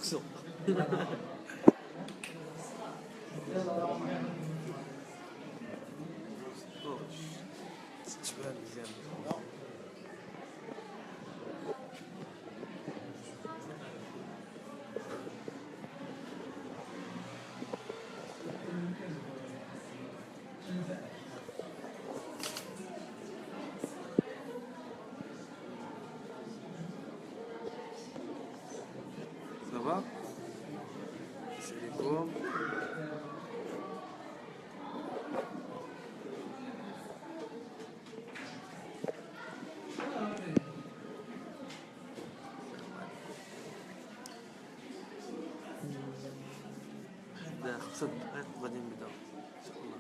سوق. تتبان مزيان. صافا عليكم. واحد 5 دقائق غادي نبداو ان شاء الله.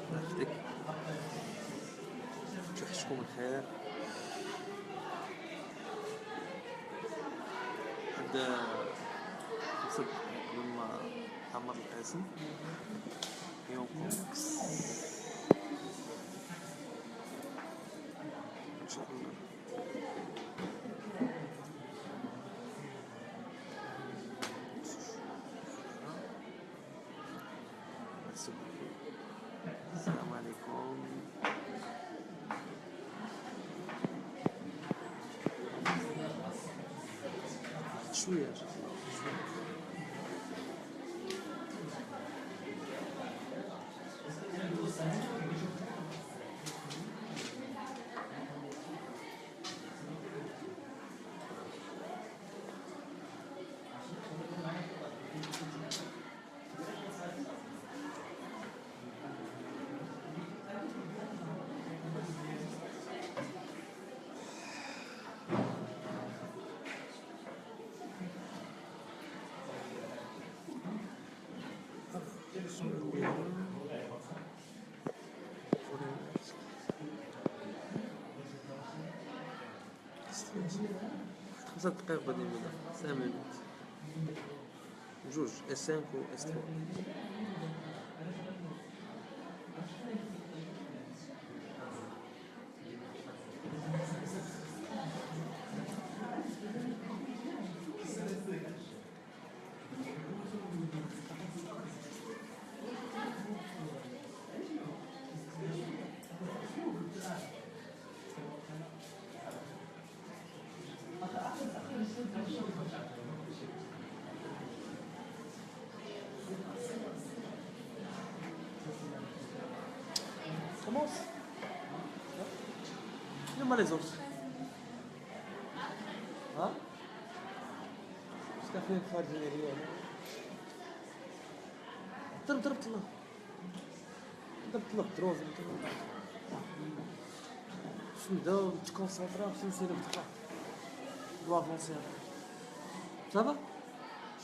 يحفظك توحشكم الخير. هاد 5 دقائق قبل ما عمر القاسم يومكم ان شاء الله. السلام عليكم. شوية ان شاء الله. خمسة دقائق غادي نبدا. 5 minutes. جوج S5 و S3. Commence. Dis-moi les autres. Hein? Qu'est-ce qu'a fait le phare de Mérion? ضربت له الدروز. باش نبداو نتكونسونطراو باش نسيرو بالدقة. دو افونسي. صافا؟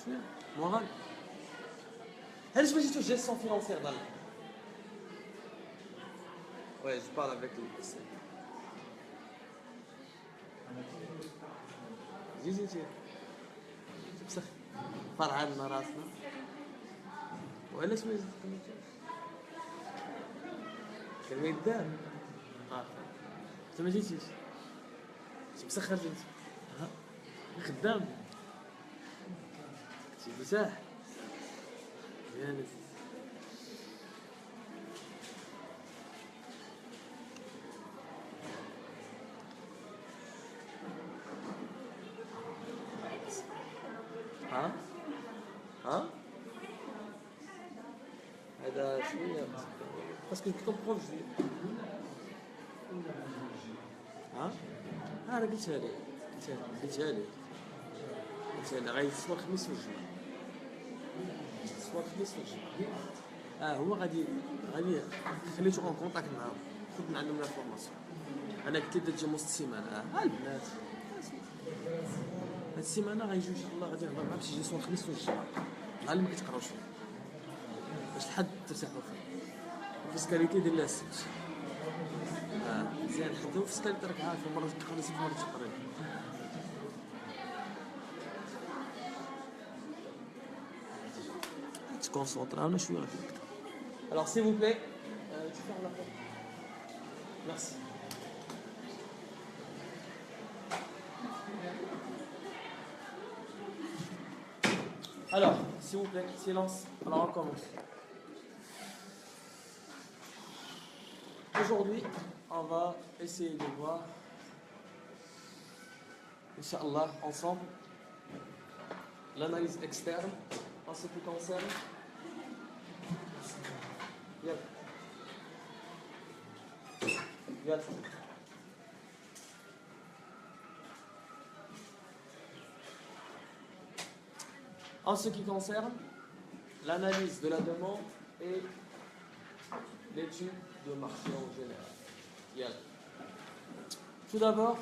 شوية مورال. علاش ما جيتوش جيستيون فينونسيير دار؟ Ouais, je parle avec le PC. جي بصح فرحان راسنا. وعلاش ما جيتوش؟ كان ما يدار. انت ما جيتيش. مسخر انت. خدام. كنتي مرتاح. مزيان. ها هذا شويه باسكو كومبرون جديد. انا قلتها لي غيتصور الخميس والجمعه. الخميس والجمعه. هو غادي خليته اون كونتاكت معاهم. خذ من عندهم لا فورماسيون. انا قلت له تجي وسط السيمانه. البنات هاد السيمانه غيجيو ان شاء الله. غادي نهضر معاهم باش يجي الخميس والجمعه. نهار اللي ما كتقراوش فيه باش الحد ترتاحوا فيه. الفيسكاليتي ديال السبت. مزيان حتى الفيسكاليتي راك عارف. مره تقرا مرة تقرا. concentres. Alors, s'il vous plaît, tu fermes la porte. Merci. Alors, s'il vous plaît, silence. Alors, on commence. Aujourd'hui, on va essayer de voir, Inch'Allah, ensemble, l'analyse externe en ce qui concerne. En ce qui concerne l'analyse de la demande et l'étude de marché en général. Tout d'abord,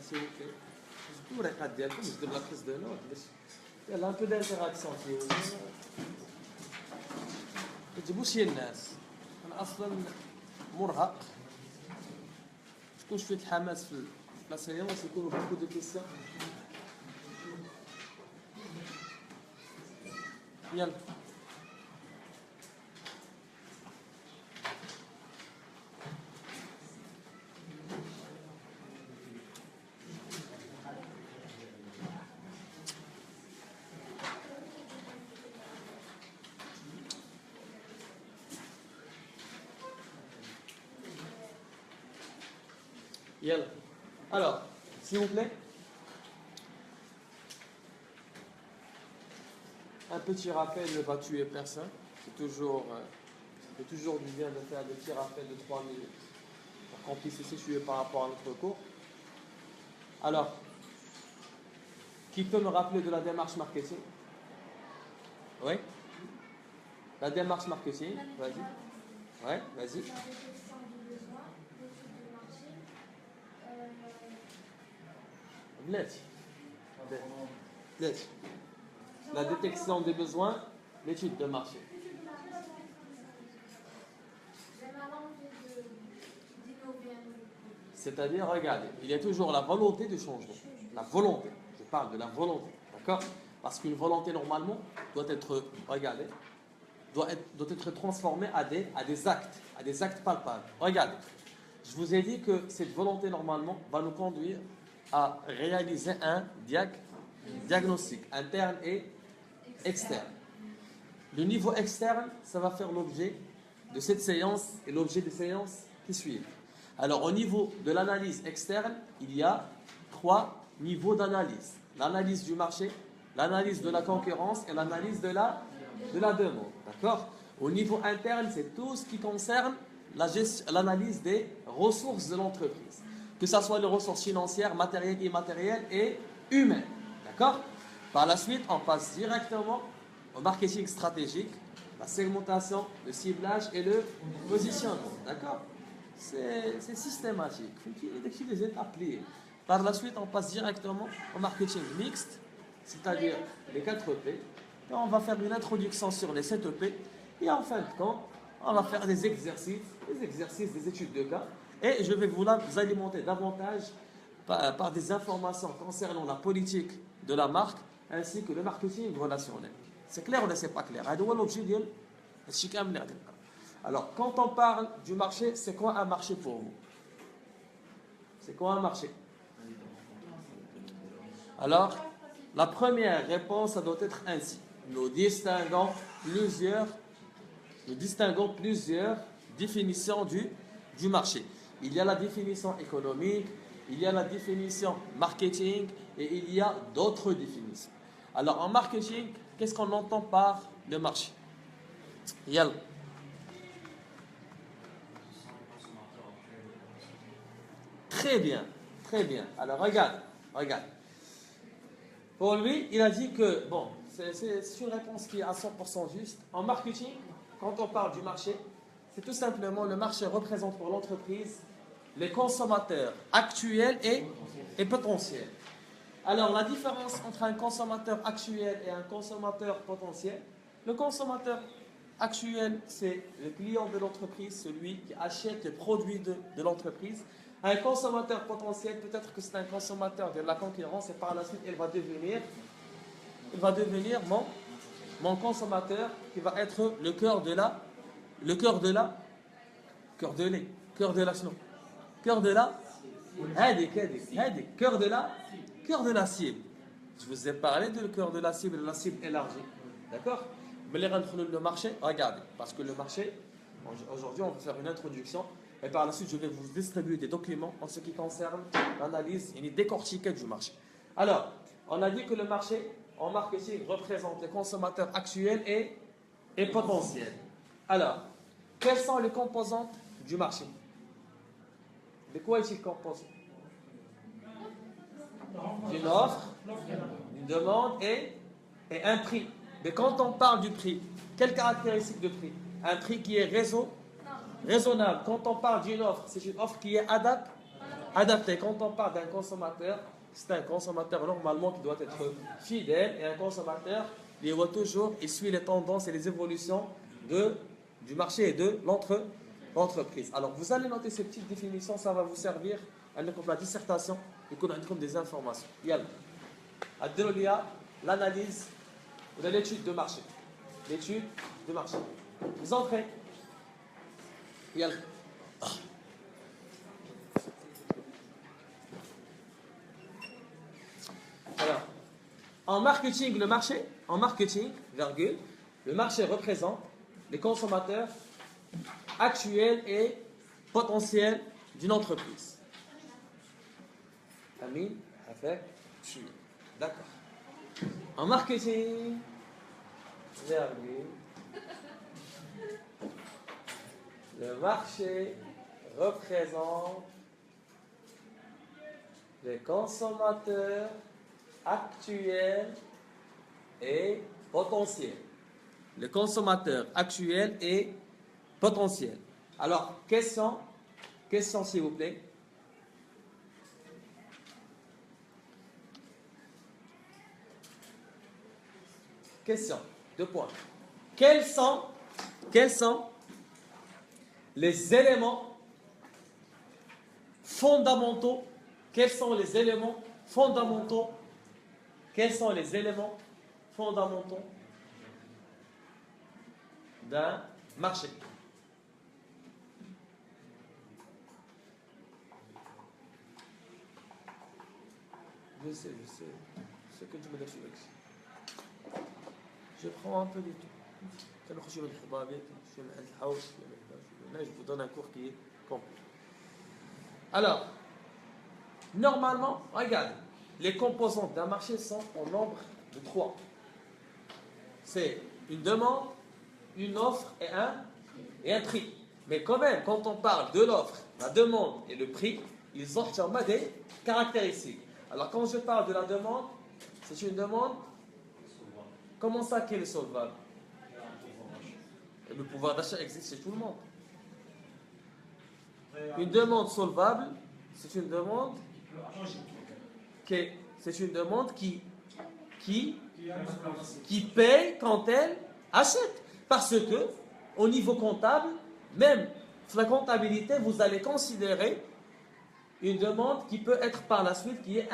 s'il vous plaît, je la prise de notes. Il y a un peu d'interaction. ما تجيبوش هي الناس انا اصلا مرهق تكون شويه الحماس في لا سيونس يكونوا بوكو دو كيسيون يلا Yalla. Alors, s'il vous plaît, un petit rappel ne va tuer personne. C'est toujours du bien de faire des petits rappels de 3 minutes pour qu'on puisse se situer par rapport à notre cours. Alors, qui peut me rappeler de la démarche marketing? Oui? La démarche marketing, vas-y. Oui, vas-y. La détection des besoins, l'étude de marché. C'est-à-dire, regardez, il y a toujours la volonté de changement. La volonté, je parle de la volonté, d'accord? Parce qu'une volonté, normalement, doit être, regardez, doit être transformée à des actes palpables. Regardez, je vous ai dit que cette volonté, normalement, va nous conduire à réaliser un diagnostic interne et externe. Le niveau externe, ça va faire l'objet de cette séance et l'objet des séances qui suivent. Alors, au niveau de l'analyse externe, il y a 3 niveaux d'analyse. L'analyse du marché, l'analyse de la concurrence et l'analyse de la demande. D'accord? Au niveau interne, c'est tout ce qui concerne l'analyse des ressources de l'entreprise. Que ce soit les ressources financières, matérielles, immatérielles et humaines. D'accord? Par la suite, on passe directement au marketing stratégique, la segmentation, le ciblage et le positionnement. D'accord? C'est systématique. Il y a des étapes liées. Par la suite, on passe directement au marketing mixte, c'est-à-dire les 4 EP. Et on va faire une introduction sur les 7 EP. Et en fin de compte, on va faire des exercices, des études de cas. Et je vais vous alimenter davantage par des informations concernant la politique de la marque ainsi que le marketing relationnel. C'est clair ou c'est pas clair? Alors, quand on parle du marché, c'est quoi un marché pour vous? C'est quoi un marché? Alors, la première réponse, ça doit être ainsi. Nous distinguons plusieurs définitions du marché. Il y a la définition économique, il y a la définition marketing et il y a d'autres définitions. Alors en marketing, qu'est-ce qu'on entend par le marché? Yalla. Très bien, très bien. Alors regarde. Pour lui, il a dit que, bon, c'est une réponse qui est à 100% juste. En marketing, quand on parle du marché, c'est tout simplement le marché représente pour l'entreprise les consommateurs actuels et potentiels. Alors, la différence entre un consommateur actuel et un consommateur potentiel, le consommateur actuel, c'est le client de l'entreprise, celui qui achète les produits de l'entreprise. Un consommateur potentiel, peut-être que c'est un consommateur de la concurrence et par la suite, il va devenir mon consommateur qui va être le cœur de la, le cœur de la, cœur de lait, cœur de la, non, cœur de la, cœur de la cible. Je vous ai parlé de le cœur de la cible élargie. D'accord? Mais les le marché, regardez, parce que le marché, aujourd'hui, on va faire une introduction, et par la suite, je vais vous distribuer des documents en ce qui concerne l'analyse et une décortiquée du marché. Alors, on a dit que le marché, en marketing, représente les consommateurs actuels et potentiels. Alors, quelles sont les composantes du marché? De quoi est-il composé? D'une offre, une demande et un prix. Mais quand on parle du prix, quelles caractéristiques de prix? Un prix qui est raisonnable. Quand on parle d'une offre, c'est une offre qui est adaptée. Quand on parle d'un consommateur, c'est un consommateur normalement qui doit être fidèle et un consommateur qui doit toujours suit les tendances et les évolutions du marché et de l'entreprise. Alors, vous allez noter ces petites définitions, ça va vous servir à la dissertation et qu'on a comme des informations. Yalla. Adderolia, l'analyse de l'étude de marché. L'étude de marché. Vous entrez. Yalla. Alors, en marketing, virgule, le marché représente les consommateurs actuels et potentiels d'une entreprise. Amin, avec tu. D'accord. En marketing, virgule, le marché représente les consommateurs actuels et potentiels. Les consommateurs actuels et potentiels. Alors, question s'il vous plaît. Question, 2 points. Quels sont les éléments fondamentaux? Quels sont les éléments fondamentaux d'un marché? Je sais que tu me laisses avec. Je prends un peu du tout. Je vous donne un cours qui est complet. Alors, normalement, regardez, les composantes d'un marché sont au nombre de 3. C'est une demande, une offre et un prix. Mais quand même, quand on parle de l'offre, la demande et le prix, ils ont des caractéristiques. Alors, quand je parle de la demande, c'est une demande. Comment ça qu'elle est solvable? Le pouvoir d'achat existe chez tout le monde. Une demande solvable, c'est une demande qui paye quand elle achète. Parce que, au niveau comptable, même sur la comptabilité, vous allez considérer une demande qui peut être par la suite qui est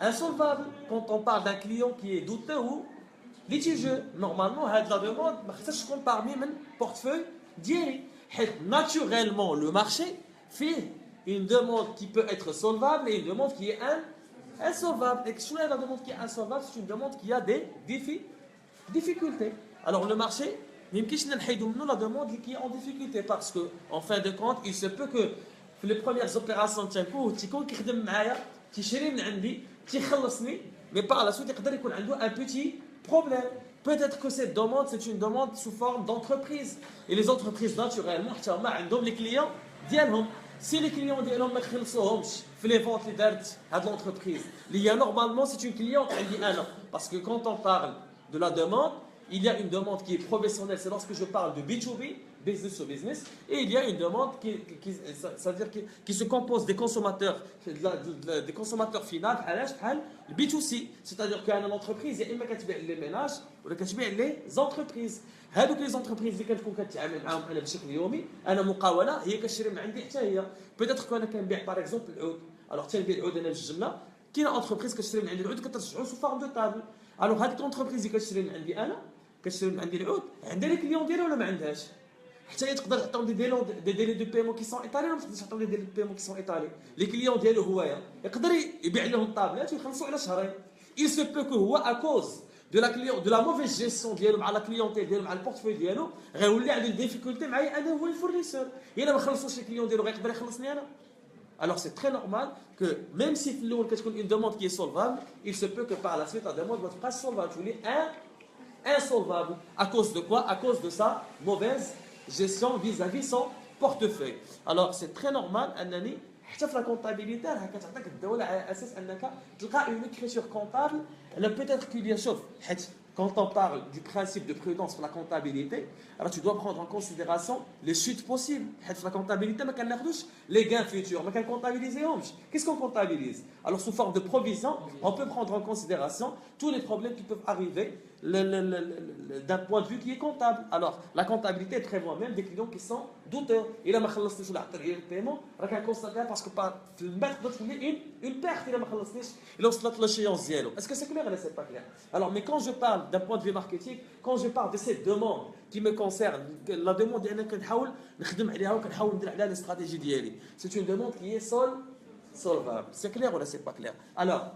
insolvable. Quand on parle d'un client qui est douteux ou litigieux, normalement, la demande, je compte parmi le portefeuille d'hier. Naturellement, le marché fait une demande qui peut être solvable et une demande qui est insolvable. Et que la demande qui est insolvable, c'est une demande qui a des difficultés. Alors le marché, la demande qui est en difficulté parce que, en fin de compte, il se peut que les premières opérations mais par la suite, il y a un petit problème. Peut-être que cette demande, c'est une demande sous forme d'entreprise. Et les entreprises, naturellement, les clients, si les clients ne les ventes de l'entreprise, normalement, c'est une cliente qui dit parce que quand on parle de la demande, il y a une demande qui est professionnelle, c'est lorsque je parle de B2B, business to business, et il y a une demande qui se compose des consommateurs, des consommateurs finaux, le B2C, c'est-à-dire qu'il y a une entreprise, il y a les ménages ou les entreprises. هذوك les entreprises اللي كتكون كتعامل معاهم انا بشكل يومي انا مقاوله هي كتشري من عندي حتى هي بيتيتر كو انا كنبيع باغ اكزومبل العود الوغ تنبيع العود انا في الجمله كاينه انتربريز كتشري من عندي العود كترجعو سو فورم دو تابل الوغ هذيك الانتربريز اللي كتشري من عندي انا كتشري من عندي العود عندها لي كليون ديالها ولا ما عندهاش؟ حتى هي تقدر تعطيهم دي ديلي دو بيمون كي سون ايطالي ولا ما تقدرش تعطيهم دي ديلي دو بيمون كي سون ايطالي. لي كليون ديالو هويا يقدر يبيع لهم الطابلات ويخلصوا على شهرين. il se peut que هو à cause de la mauvaise gestion ديالو مع لا كليونتيل ديالو مع البورتفوي ديالو غيولي عنده ديفيكولتي معايا انا هو الفورنيسور. الا ما خلصوش الكليون ديالو غيقدر يخلصني انا. Alors c'est très normal que même si une demande qui est solvable, il se peut que par la suite la demande va pas solvable. Tu voulais insolvable. À cause de quoi? À cause de sa mauvaise gestion vis-à-vis son portefeuille. Alors c'est très normal أنني حتى في لا كونطابيليتي راه كتعطيك الدوله على اساس انك تلقى اون écriture comptable. Alors peut-être qu'il y a شوف حيت quand on parle du principe de prudence pour la comptabilité, alors tu dois prendre en considération les chutes possibles. حيت في la comptabilité ما كناخذوش les gains futurs, ما كنكونطابيليزيهمش. Qu'est-ce qu'on comptabilise? Alors sous forme de provision, on peut prendre en considération tous les problèmes qui peuvent arriver d'un point de vue qui est comptable. Alors la comptabilité prévoit même des clients qui sont douteux. إلا ما خلصتيش ولا عطيت غير البيمون راه كنكونستاتيها باسكو في المال تقدر تولي une perte إلا ما خلصتيش إلا وصلت l'échéance ديالو. Est-ce que c'est clair ou c'est pas clair? Alors mais quand je parle d'un point de vue marketing, quand je parle de cette demande qui me concerne, la demande ديالنا كنحاول نخدم عليها وكنحاول ندير عليها الاستراتيجي ديالي. C'est une demande qui est solvable. C'est clair ou c'est pas clair? Alors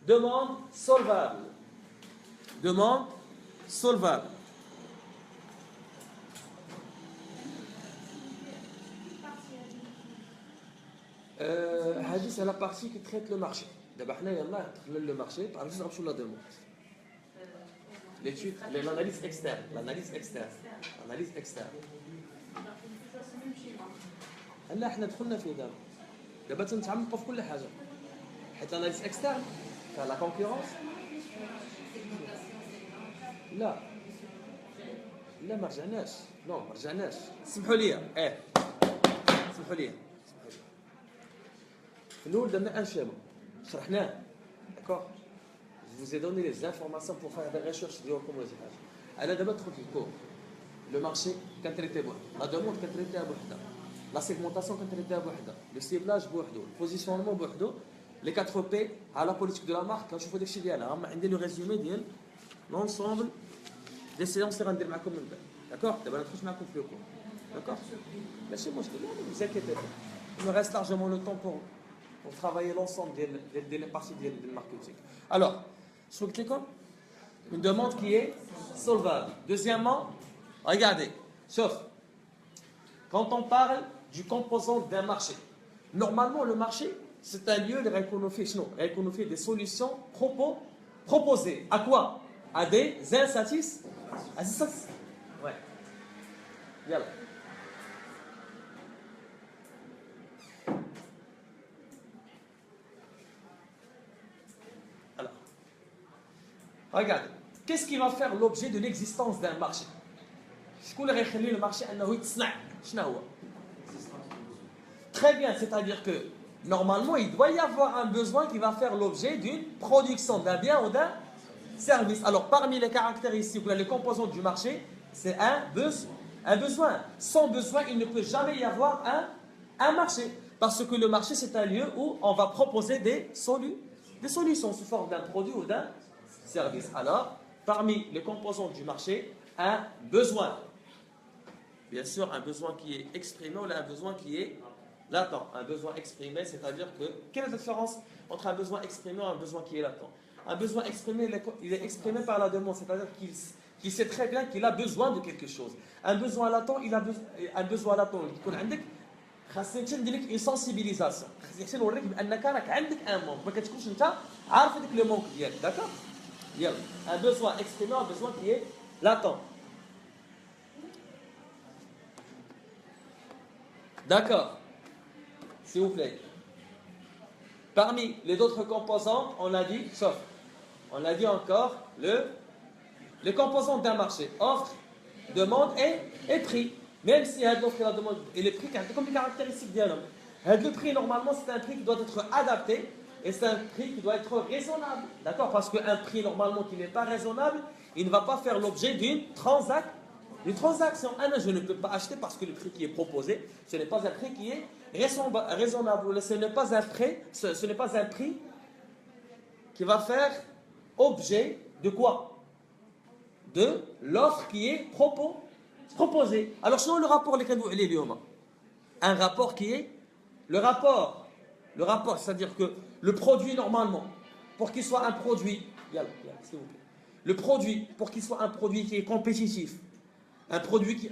demande solvable. Demande solvable. C'est la partie qui traite le marché. D'abord, le marché, par exemple, sur la demande. L'étude, l'analyse externe. L'analyse externe. L'analyse externe. هلا احنا دخلنا في دابا تنتعمقوا في كل حاجه حيت l'analyse externe فيها la concurrence. لا ما رجعناش. ما رجعناش. سمحوا لي. سمحوا لي. في الاول درنا ان شيما شرحناه. داكور. Je vous ai donné les informations pour faire des recherches ديالكم ولا شي حاجه. انا دابا دخلت في الكور. لو مارشي كنتريتي بوحدو. لا دوموند كنتريتيها بوحدها. لا سيغمونطاسيون كنتريتيها بوحدها. لو سيبلاج بوحدو. البوزيسيونمون بوحدو. لي 4 بي على بوليتيك دو لا مارك كنشوفوا داكشي ديالها. عندي لو ريزومي ديال l'ensemble des séances اللي غندير معكم من بعد. داكور. دابا ندخل معكم في الكور. داكور. ماشي مشكل. Ne vous inquiétez pas. Il me reste largement le temps pour travailler l'ensemble des parties du marketing. Alors, une demande qui est solvable. Deuxièmement, regardez, sauf quand on parle du composant d'un marché. Normalement, le marché, c'est un lieu de réconofier des solutions proposées. À quoi? À des insatisfactions. Ouais. Yalla. Regardez, qu'est-ce qui va faire l'objet de l'existence d'un marché? شكون اللي غيخلي le marché انه يتصنع؟ شنو هو؟ Très bien, c'est-à-dire que normalement il doit y avoir un besoin qui va faire l'objet d'une production d'un bien ou d'un service. Alors parmi les caractéristiques ou les composantes du marché, c'est un besoin. Sans besoin, il ne peut jamais y avoir un marché. Parce que le marché, c'est un lieu où on va proposer des solutions sous forme d'un produit ou d'un service. Alors, parmi les composantes du marché, un besoin. Bien sûr, un besoin qui est exprimé ou un besoin qui est latent. Un besoin exprimé, c'est-à-dire que... Quelle est la différence entre un besoin exprimé et un besoin qui est latent? Un besoin exprimé, il est exprimé par la demande, c'est-à-dire qu'il sait très bien qu'il a besoin de quelque chose. Un besoin latent, un besoin latent, خاصني ندير لك اون سنسيبيليزاسيون. خاصني نوريك بانك راك عندك ان مونك ما كتكونش انت عارف هذاك لو مونك ديالك. داكور. يلا un besoin exprimé, un besoin qui est latent. D'accord. S'il vous plaît. Parmi les autres composantes, on a dit, sauf, on a dit encore les composantes d'un marché, offre, demande et prix. Même si l'offre et la demande et les prix, comme les caractéristiques d'homme. Le prix, normalement, c'est un prix qui doit être adapté et c'est un prix qui doit être raisonnable. D'accord? Parce qu'un prix, normalement, qui n'est pas raisonnable, il ne va pas faire l'objet d'une transaction. Je ne peux pas acheter parce que le prix qui est proposé, ce n'est pas un prix qui est raisonnable. Ce n'est pas un prix qui va faire objet de quoi? de l'offre qui est proposée. Alors, sinon, le rapport, les canaux, les liomas. Un rapport qui est le rapport, c'est-à-dire que le produit, normalement, pour qu'il soit un produit, s'il vous plaît, le produit, pour qu'il soit un produit qui est compétitif, un produit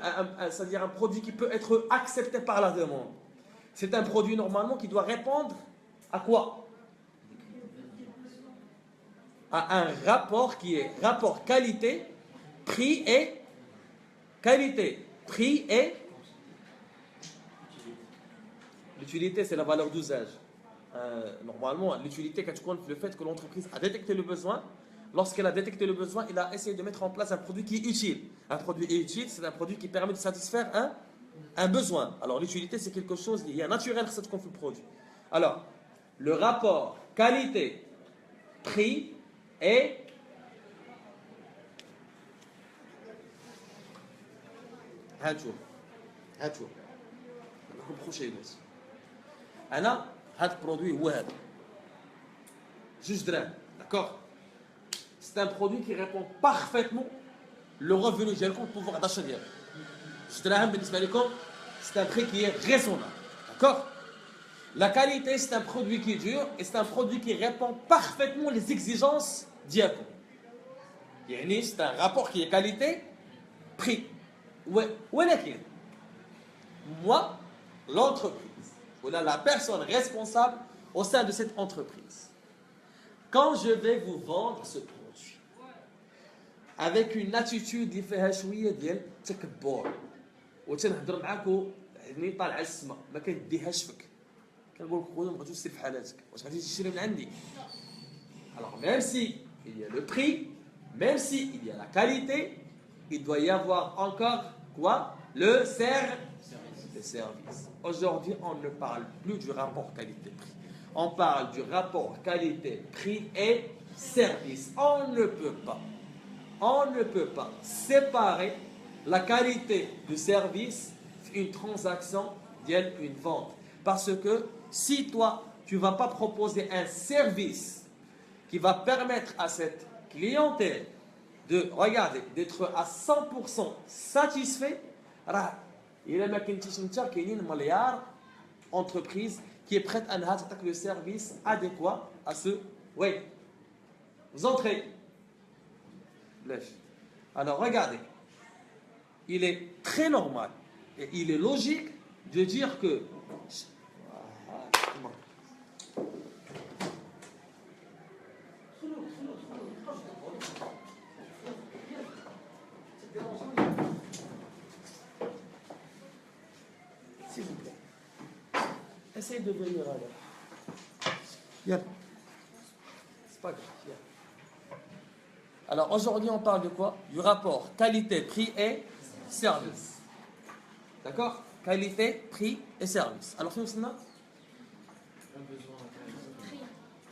c'est-à-dire un produit qui peut être accepté par la demande, c'est un produit, normalement, qui doit répondre à quoi? À un rapport qui est rapport qualité, prix et qualité. Prix et l'utilité, c'est la valeur d'usage. Normalement, l'utilité, quand tu comptes le fait que l'entreprise a détecté le besoin, lorsqu'elle a détecté le besoin, elle a essayé de mettre en place un produit qui est utile. Un produit est utile, c'est un produit qui permet de satisfaire un besoin. Alors, l'utilité, c'est quelque chose, il y a naturel que ça te confie le produit. Alors, le rapport qualité, prix et هاتشوف نحكم بخوشي الناس انا هذا البرودوي هو هذا جوج دراهم d'accord c'est un produit qui répond parfaitement le revenu ديالكم pouvoir d'achat ديالكم جوج دراهم بالنسبه لكم c'est un prix qui est raisonnable d'accord la qualité c'est un produit qui est dur et c'est un produit qui répond parfaitement les exigences ديالكم يعني c'est un rapport qui est qualité prix ولكن moi, l'entreprise, voilà la personne responsable au sein de cette entreprise, quand je vais vous vendre ce produit avec une attitude اللي فيها شويه ديال التكبر وتنهضر معاك يعني طالعه السما ما كنديهاش فيك كنقول لك خويا ما بغيتوش تسير في حالاتك واش غادي تشري من عندي alors même si il y a le prix même si il y a la qualité il doit y avoir encore quoi le service. Aujourd'hui, on ne parle plus du rapport qualité-prix. On parle du rapport qualité-prix et service. On ne peut pas séparer la qualité du service d'une transaction d'une vente. Parce que si toi, tu ne vas pas proposer un service qui va permettre à cette clientèle d'être à 100% satisfait, il y a une entreprise qui est prête à attaquer le service adéquat à ce. Oui. Vous entrez. Alors regardez. Il est très normal et il est logique de dire que. S'il vous plaît. Essayez de venir à l'heure. Yeah. C'est pas grave. Yeah. Alors aujourd'hui, on parle de quoi? Du rapport qualité, prix et service. D'accord? Qualité, prix et service. Alors, finalement?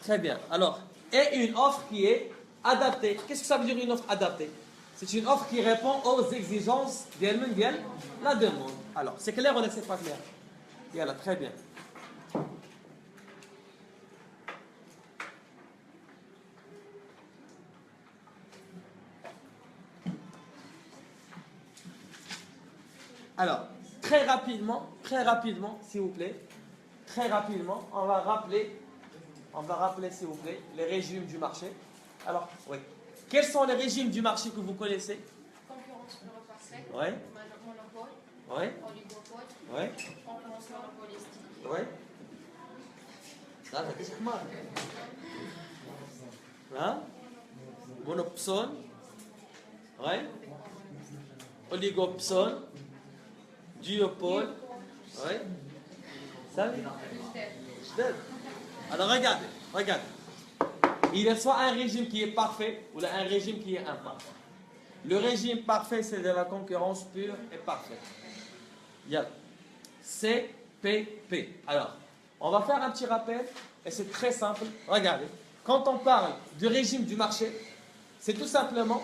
Très bien. Alors, et une offre qui est adaptée. Qu'est-ce que ça veut dire une offre adaptée? C'est une offre qui répond aux exigences de la demande. Alors, c'est clair ou c'est pas clair? Voilà, très bien. Alors, très rapidement, s'il vous plaît, très rapidement, on va rappeler, s'il vous plaît, les régimes du marché. Alors, oui. Quels sont les régimes du marché que vous connaissez? Concurrence parfaite, Oui. monopole, Oui. oligopole, Oui. concurrence monopolistique. Oui. Ça fait mal. Hein? Monopsone. Oui. Oligopsone. Duopole. Oui. Ça alors regardez. Il y a soit un régime qui est parfait ou un régime qui est imparfait. Le régime parfait, c'est de la concurrence pure et parfaite. Il y a CPP. Alors, on va faire un petit rappel et c'est très simple. Regardez, quand on parle du régime du marché, c'est tout simplement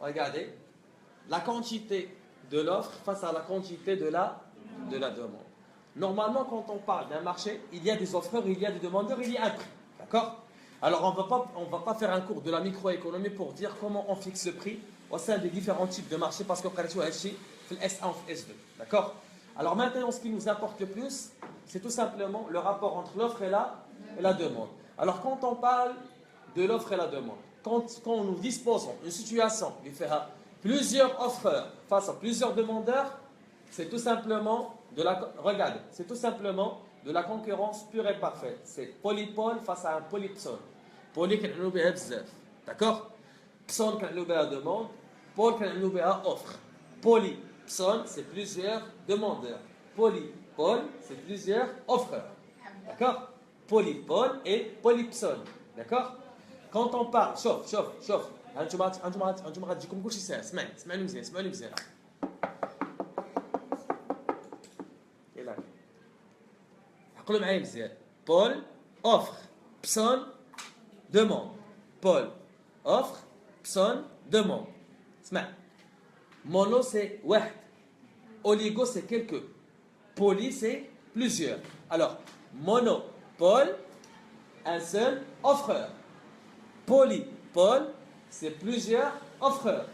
regardez, la quantité de l'offre face à la quantité de la demande. Normalement, quand on parle d'un marché, il y a des offreurs, il y a des demandeurs, il y a un prix. D'accord? Alors, on va pas faire un cours de la microéconomie pour dire comment on fixe le prix au sein des différents types de marchés parce qu'on connaît le S1 et S2. D'accord? Alors maintenant, ce qui nous importe le plus, c'est tout simplement le rapport entre l'offre et la demande. Alors, quand on parle de l'offre et la demande, quand nous disposons d'une situation qui fera plusieurs offreurs face à plusieurs demandeurs, c'est tout simplement regardez, c'est tout simplement de la concurrence pure et parfaite. C'est polypole face à un polypson. Poly qui nous bzaf. D'accord? Pson qui nous la demande, pole qui nous offre. Poly, pson, c'est plusieurs demandeurs. Polypole, c'est plusieurs offreurs. D'accord? Polypole et polypson. D'accord? Quand on parle, شوف انتم غتجيكم كلشي ساهل. اسمعني مزيان. يلا عقلوا معايا مزيان. Paul offre, Pson demande. Paul offre, Pson demande. اسمع. Mono c'est واحد. Oligo c'est quelques. Poly c'est plusieurs. Alors, monopole, un seul offreur. Polypole, c'est plusieurs offreurs.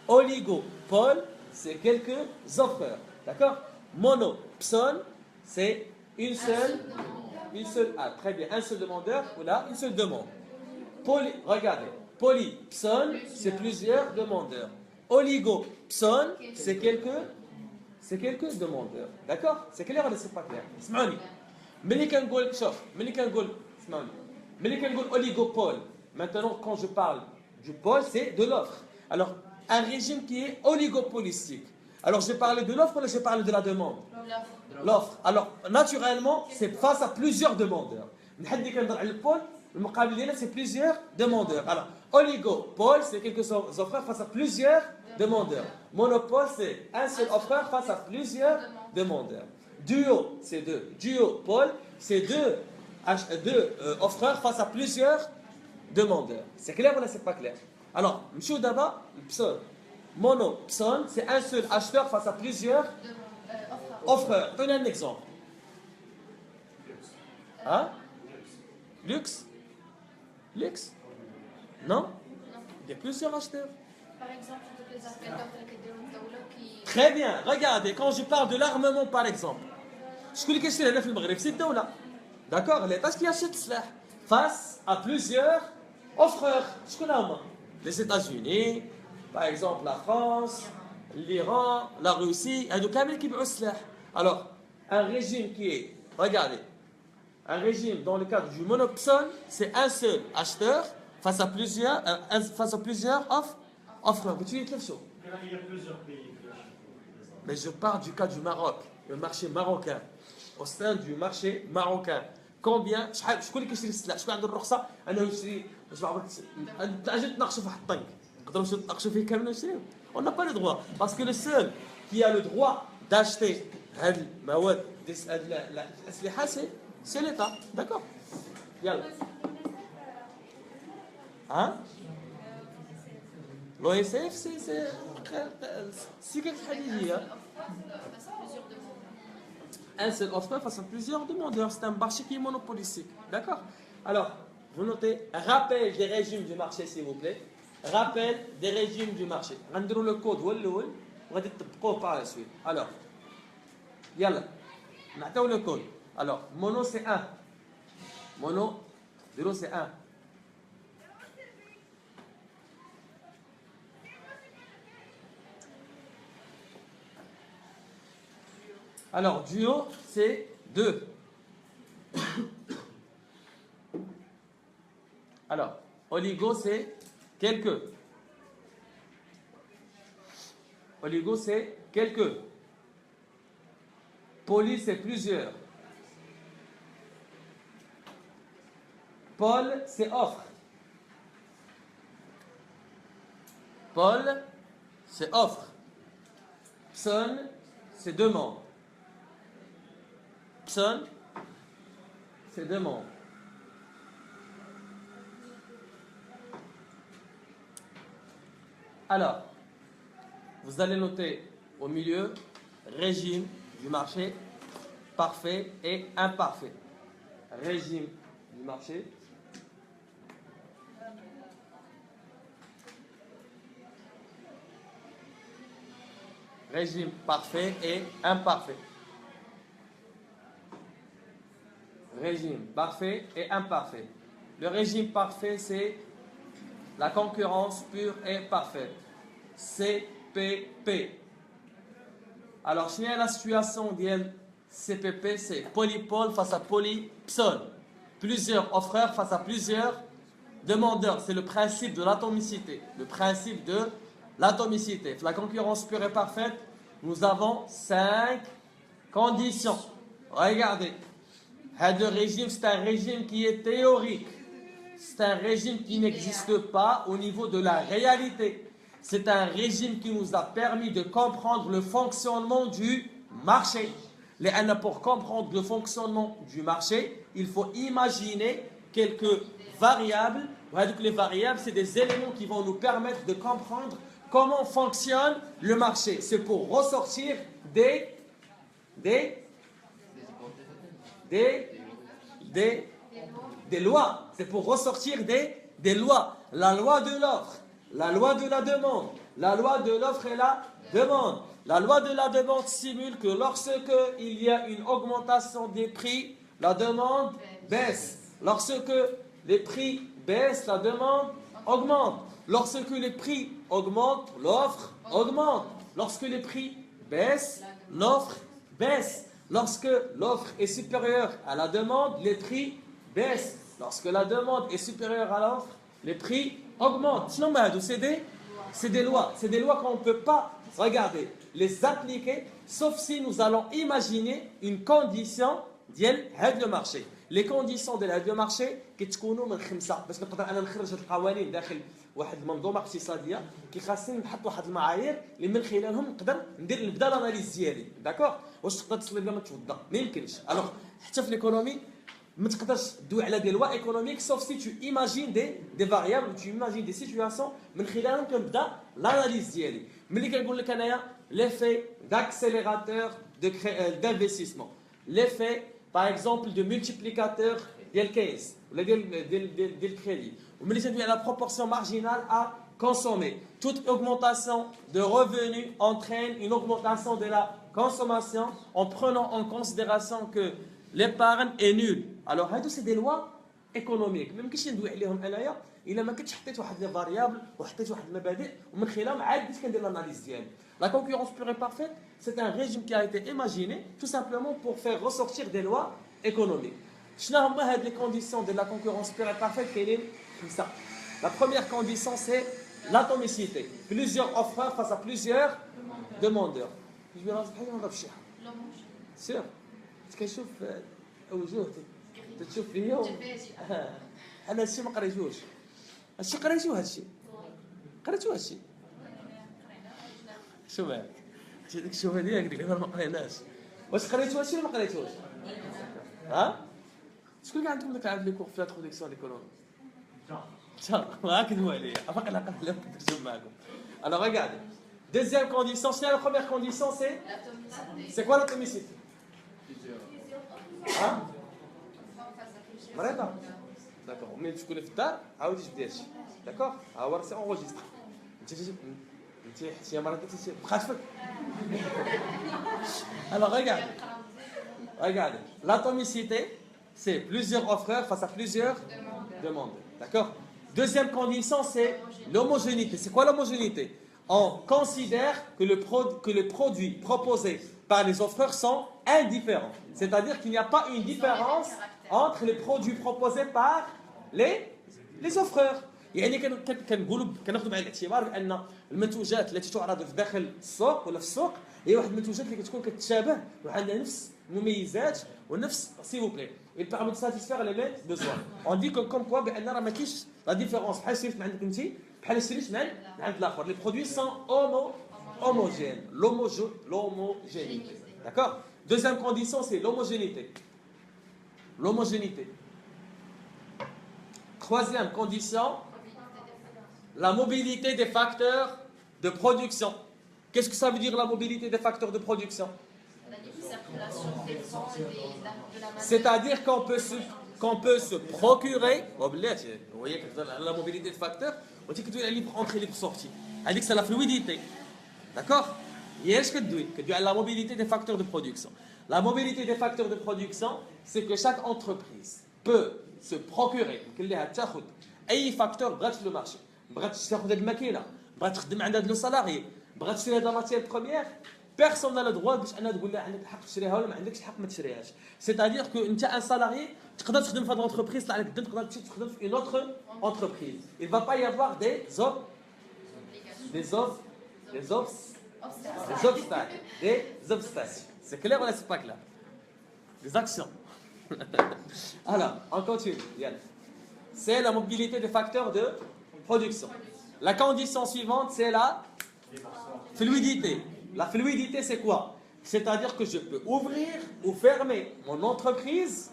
Oligopole, c'est quelques offreurs. D'accord? Monopson, c'est une seule. Ah, très bien, un seul demandeur, ou là, une seule demande. Regardez, polypson, c'est plusieurs demandeurs. Oligopson, c'est quelques demandeurs. D'accord? C'est clair ou c'est pas clair? اسمعوني. ملي كنقول اسمعوني. ملي كنقول oligopole. Maintenant, quand je parle du pôle, c'est de l'offre. Alors, un régime qui est oligopolistique. Alors, je vais parler de l'offre ou je vais parler de la demande? L'offre. Alors, naturellement, c'est face à plusieurs demandeurs. Le pôle, c'est plusieurs demandeurs. Alors, oligopole, c'est quelques offreurs face à plusieurs demandeurs. Monopole, c'est un seul offreur face à plusieurs demandeurs. Duo, c'est deux. Duopole, c'est deux offreurs face à plusieurs demandeurs. C'est clair ou là c'est pas clair? Alors, monsieur d'abord, pson. Monopson, c'est un seul acheteur face à plusieurs offreurs. Donnez un exemple. Hein? Luxe? Non? Il y a plusieurs acheteurs. Par exemple, toutes les appels d'offres qui... Très bien. Regardez, quand je parle de l'armement par exemple, je connais que c'est le Maghreb, c'est le D'accord? L'État qui achète cela face à plusieurs offreurs. Je connais les États-Unis, par exemple la France, l'Iran, la Russie, alors, un régime qui est, regardez, un régime dans le cadre du monopsone, c'est un seul acheteur face à plusieurs offreurs. Mais tu dis quelque chose. Il y a plusieurs pays. Mais je parle du cas du Maroc, le marché marocain. Au sein du marché marocain, combien شكون اللي كيشري السلع؟ شكون عنده الرخصه انه يشري؟ باش ما عرفتش اجي تناقشوا في واحد الطنك نقدروا نتناقشوا فيه كامل ونشريو. On n'a pas le droit parce que le seul qui a le droit d'acheter هاد المواد الاسلحه c'est l'État. D'accord? يلا. Hein? L'OSF c'est quelque chose. Un seul offreur face à plusieurs demandeurs. C'est un marché qui est monopolistique. D'accord? Alors, vous notez, rappel des régimes du marché, s'il vous plaît. Rappel des régimes du marché. Rendez-nous le code, on va dire par la suite. Alors, yalla, on le code. Alors, mono c'est 1. Mono, 0 c'est 1. Alors, duo, c'est 2. Alors, oligo, c'est quelques. Oligo, c'est quelques. Poly, c'est plusieurs. Paul, c'est offre. Paul, c'est offre. Pson, c'est demande. Pson, c'est demande. Alors, vous allez noter au milieu régime du marché parfait et imparfait. Régime du marché. Régime parfait et imparfait. Régime parfait et imparfait. Le régime parfait, c'est la concurrence pure et parfaite. CPP. Alors, je la situation de CPP, c'est polypole face à polypsone. Plusieurs offreurs face à plusieurs demandeurs. C'est le principe de l'atomicité. Le principe de l'atomicité. La concurrence pure et parfaite, nous avons 5 conditions. Regardez. Le régime, c'est un régime qui est théorique. C'est un régime qui n'existe pas au niveau de la réalité. C'est un régime qui nous a permis de comprendre le fonctionnement du marché. Pour comprendre le fonctionnement du marché, il faut imaginer quelques variables. Les variables, c'est des éléments qui vont nous permettre de comprendre comment fonctionne le marché. C'est pour ressortir des lois. C'est pour ressortir des lois. La loi de l'offre, la loi de la demande, la loi de l'offre et la demande. La loi de la demande simule que lorsque il y a une augmentation des prix, la demande baisse. Lorsque les prix baissent, la demande augmente. Lorsque les prix augmentent, l'offre augmente. Lorsque les prix baissent, l'offre baisse. Lorsque l'offre est supérieure à la demande, les prix baissent. Lorsque la demande est supérieure à l'offre, les prix augmentent. Sinon, c'est des lois. C'est des lois qu'on ne peut pas, regardez, les appliquer, sauf si nous allons imaginer une condition de marché. Les conditions de la marché كتكونوا من 5 باش نقدر انا نخرج هاد القوانين داخل واحد المنظومه اقتصاديه خاصني نحط واحد المعايير اللي من خلالهم نقدر نبدا الاناليز ديالي داكوغ واش تقدر تصلي بلا ما توضا ما يمكنش الوغ حتى في ليكونومي ما تقدرش تدوي على دي لوا ايكونوميك سوف سي تو ايماجين دي فاريابل تو ايماجين دي سيتوياسيون من خلالهم كنبدا الاناليز ديالي ملي كنقول لك انايا l'effet d'accélérateur d'investissement l'effet par exemple de multiplicateur ديال كيس ولا ديال الكريدي وملي تندوي على proportion marginale à consommer. Toute augmentation de revenus entraîne une augmentation de la consommation en prenant en considération que l'épargne est nulle. Alors هادو c'est des lois économiques. ما يمكنش ندوي عليهم انايا الا ما كنتش حطيت واحد لي فاريابل وحطيت واحد المبادئ ومن خلالهم عاد بديت كندير l'analyse ديالي. La concurrence pure et parfaite, c'est un régime qui a été imaginé tout simplement pour faire ressortir des lois économiques. شنو هما هاد les conditions de la concurrence pure et parfaite كاينين خمسة. La première condition c'est l'atomicité. Plusieurs offreurs face à plusieurs demandeurs. Je vais راسك حاجه نضرب شي حاجه. سير. كنشوف وجوه تشوف فيهم. انا هادشي ما قريتوش. هادشي قريتوه هادشي. قريتوه هادشي. شو بالك؟ ديك الشوفه ديالك ما قريناش. واش قريتوه هادشي ولا ما قريتوش؟ ها؟ شكون اللي عندكم عارف لي كور في لا تروديكسيون ليكونومي؟ كذبوا عليا افاق انا قال لكم نترجم معكم. Alors regardez. Deuxième condition, c'est la première condition, c'est quoi l'atomicité? ها؟ مريضة؟ D'accord. ملي تكوني في الدار عاودي جبدي هادشي. D'accord؟ ها هو راه سي اونغوجيستر. انت حتى مريضة بقات فيك. Alors regardez. L'atomicité, c'est plusieurs offreurs face à plusieurs demandeurs. D'accord? Deuxième condition, c'est l'homogénéité. C'est quoi l'homogénéité? On considère que les produits proposés par les offreurs sont indifférents. C'est-à-dire qu'il n'y a pas une différence entre les produits proposés par les offreurs. يعني كنقولوا كناخذوا بعين الاعتبار بان المنتوجات التي تعرض في داخل السوق ولا في السوق هي واحد المنتوجات اللي كتكون كتشابه وعندها نفس المميزات ونفس s'il vous plaît il permet de satisfaire les mêmes besoins. On dit que comme quoi بان راه ما كاينش لا ديفيرونس بحال شريت من عندك انت بحال شريت من عند الاخر. Les produits sont homogènes. L'homogénéité. D'accord? Deuxième condition, c'est l'homogénéité. Troisième condition, la mobilité des facteurs de production. Qu'est-ce que ça veut dire la mobilité des facteurs de production? circulation des fonds et de la main. C'est-à-dire qu'on peut se procurer, vous voyez que la mobilité de facteurs, on dit que tu as libre entrée, libre sortie. Elle dit que c'est la fluidité. D'accord? Qu'est-ce que tu as la mobilité des facteurs de production. La mobilité des facteurs de production, c'est que chaque entreprise peut se procurer أي facteur بغات في le marché. بغات تاخذ هذه الماكينه، بغات تخدم عند هذا لو سالاري، بغات تشري هذه لا ماتيير بروميير، بيرسون n'a le droit باش انها تقول لها عندك الحق تشريها ولا ما عندكش الحق ما تشريهاش. C'est-à-dire que انت ان سالاري تقدر تخدم في هذه الانتربريز طلع لك الدم تقدر تمشي تخدم في une autre entreprise. Il va pas y avoir des obstacles. C'est clair ou c'est pas clair? Des actions. Alors, on continue. C'est la mobilité des facteurs de production. La condition suivante, c'est la fluidité. La fluidité, c'est quoi? C'est-à-dire que je peux ouvrir ou fermer mon entreprise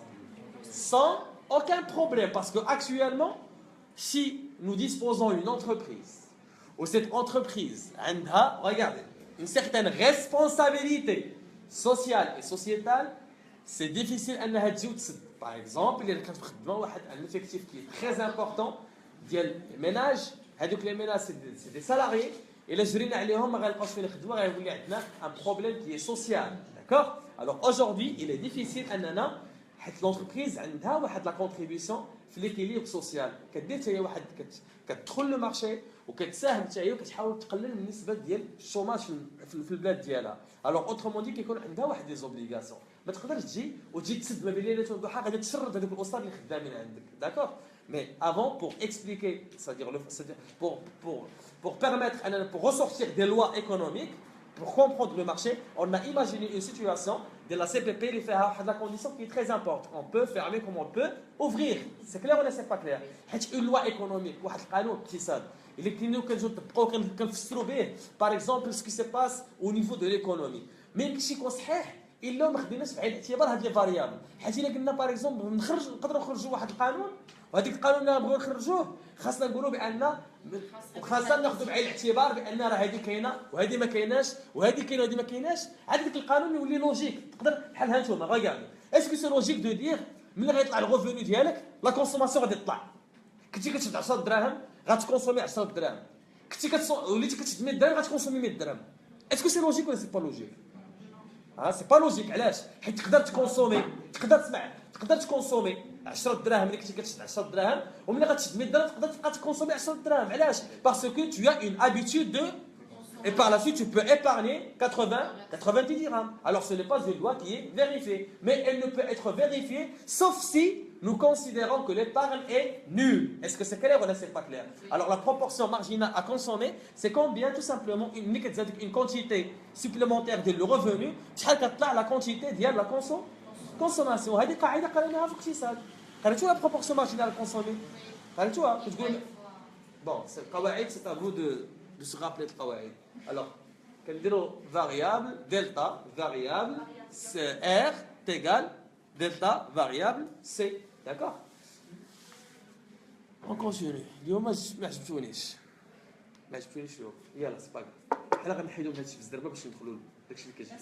sans aucun problème. Parce qu'actuellement, si nous disposons d'une entreprise, où cette entreprise a, regardez, une certaine responsabilité sociale et sociétale, c'est difficile à par exemple, il y a un effectif qui est très important, il y a les ménages, les ménages c'est des salariés, et là je dirais un problème qui est social, d'accord? Alors aujourd'hui, il est difficile à l'entreprise a la contribution في l'équilibre social. كدير حتى هي واحد كتدخل لو مارشي وكتساهم حتى هي وكتحاول تقلل من النسبه ديال الشوماج في البلاد ديالها. الوغ اوترومون دي كيكون عندها واحد دي زوبليغاسيون. ما تقدرش تجي تسد ما بين ليلة والضحى غادي تشرد هذوك الاسر اللي خدامين عندك. D'accord? Mais avant, pour expliquer, c'est-à-dire pour permettre, pour ressortir des lois économiques, pour comprendre le marché, on a imaginé une situation de la CPP, il fait la condition qui est très importante. On peut fermer comme on peut ouvrir. C'est clair ou c'est pas clair? Une loi économique, il est par exemple ce qui se passe au niveau de l'économie. Même si on الا ما خديناش في عين الاعتبار هاد لي فاريابل. حيت الا قلنا باغ اكزومبل نقدروا نخرجوا واحد القانون وهذيك القانون اللي نبغيو نخرجوه خاصنا نقولوا بان خاصنا ناخذوا بعين الاعتبار بان راه هذه كاينه وهذه ما كايناش وهذه كاينه وهذه ما كايناش. عاد ديك القانون يولي لوجيك تقدر بحال ها نتوما ريغاردي اسكو سي لوجيك دو دير ملي غيطلع الغوفوني ديالك لا كونسوماسيون غادي تطلع. كنتي كتشد 10 دراهم غتكونسومي 10 دراهم. كنتي وليتي كتشد 100 درهم غتكونسومي 100 درهم. اسكو سي لوجيك ولا سي با لوجيك؟ سي با لوجيك. علاش؟ حيت تقدر تكونسومي تقدر تكونسومي 10 دراهم ملي كنتي كتشد 10 دراهم وملي غتشد 100 درهم تقدر تبقى تكونسومي 10 دراهم. علاش؟ باسكو tu as une habitude de et par la suite tu peux épargner 90 dirhams. Alors ce n'est pas une loi qui est vérifiée, mais elle ne peut être vérifiée sauf si nous considérons que l'épargne est nulle. Est-ce que c'est clair ou c'est pas clair? Alors la proportion marginale à consommer, c'est combien? Tout simplement une quantité supplémentaire de le revenu, la quantité de la consommation. هذه قاعدة قريناها في الاقتصاد. قريتوها la proportion marginale à consommer. قريتوها كتقول bon c'est القواعد c'est à vous de se rappeler القواعد. Alors كنديروا variable delta variable R égale delta variable C. D'accord? On continue. اليوم ما عجبتونيش اليوم. يلا سي با حنا غنحيدو من هادشي بزاف باش ندخلوا داكشي اللي كتجي.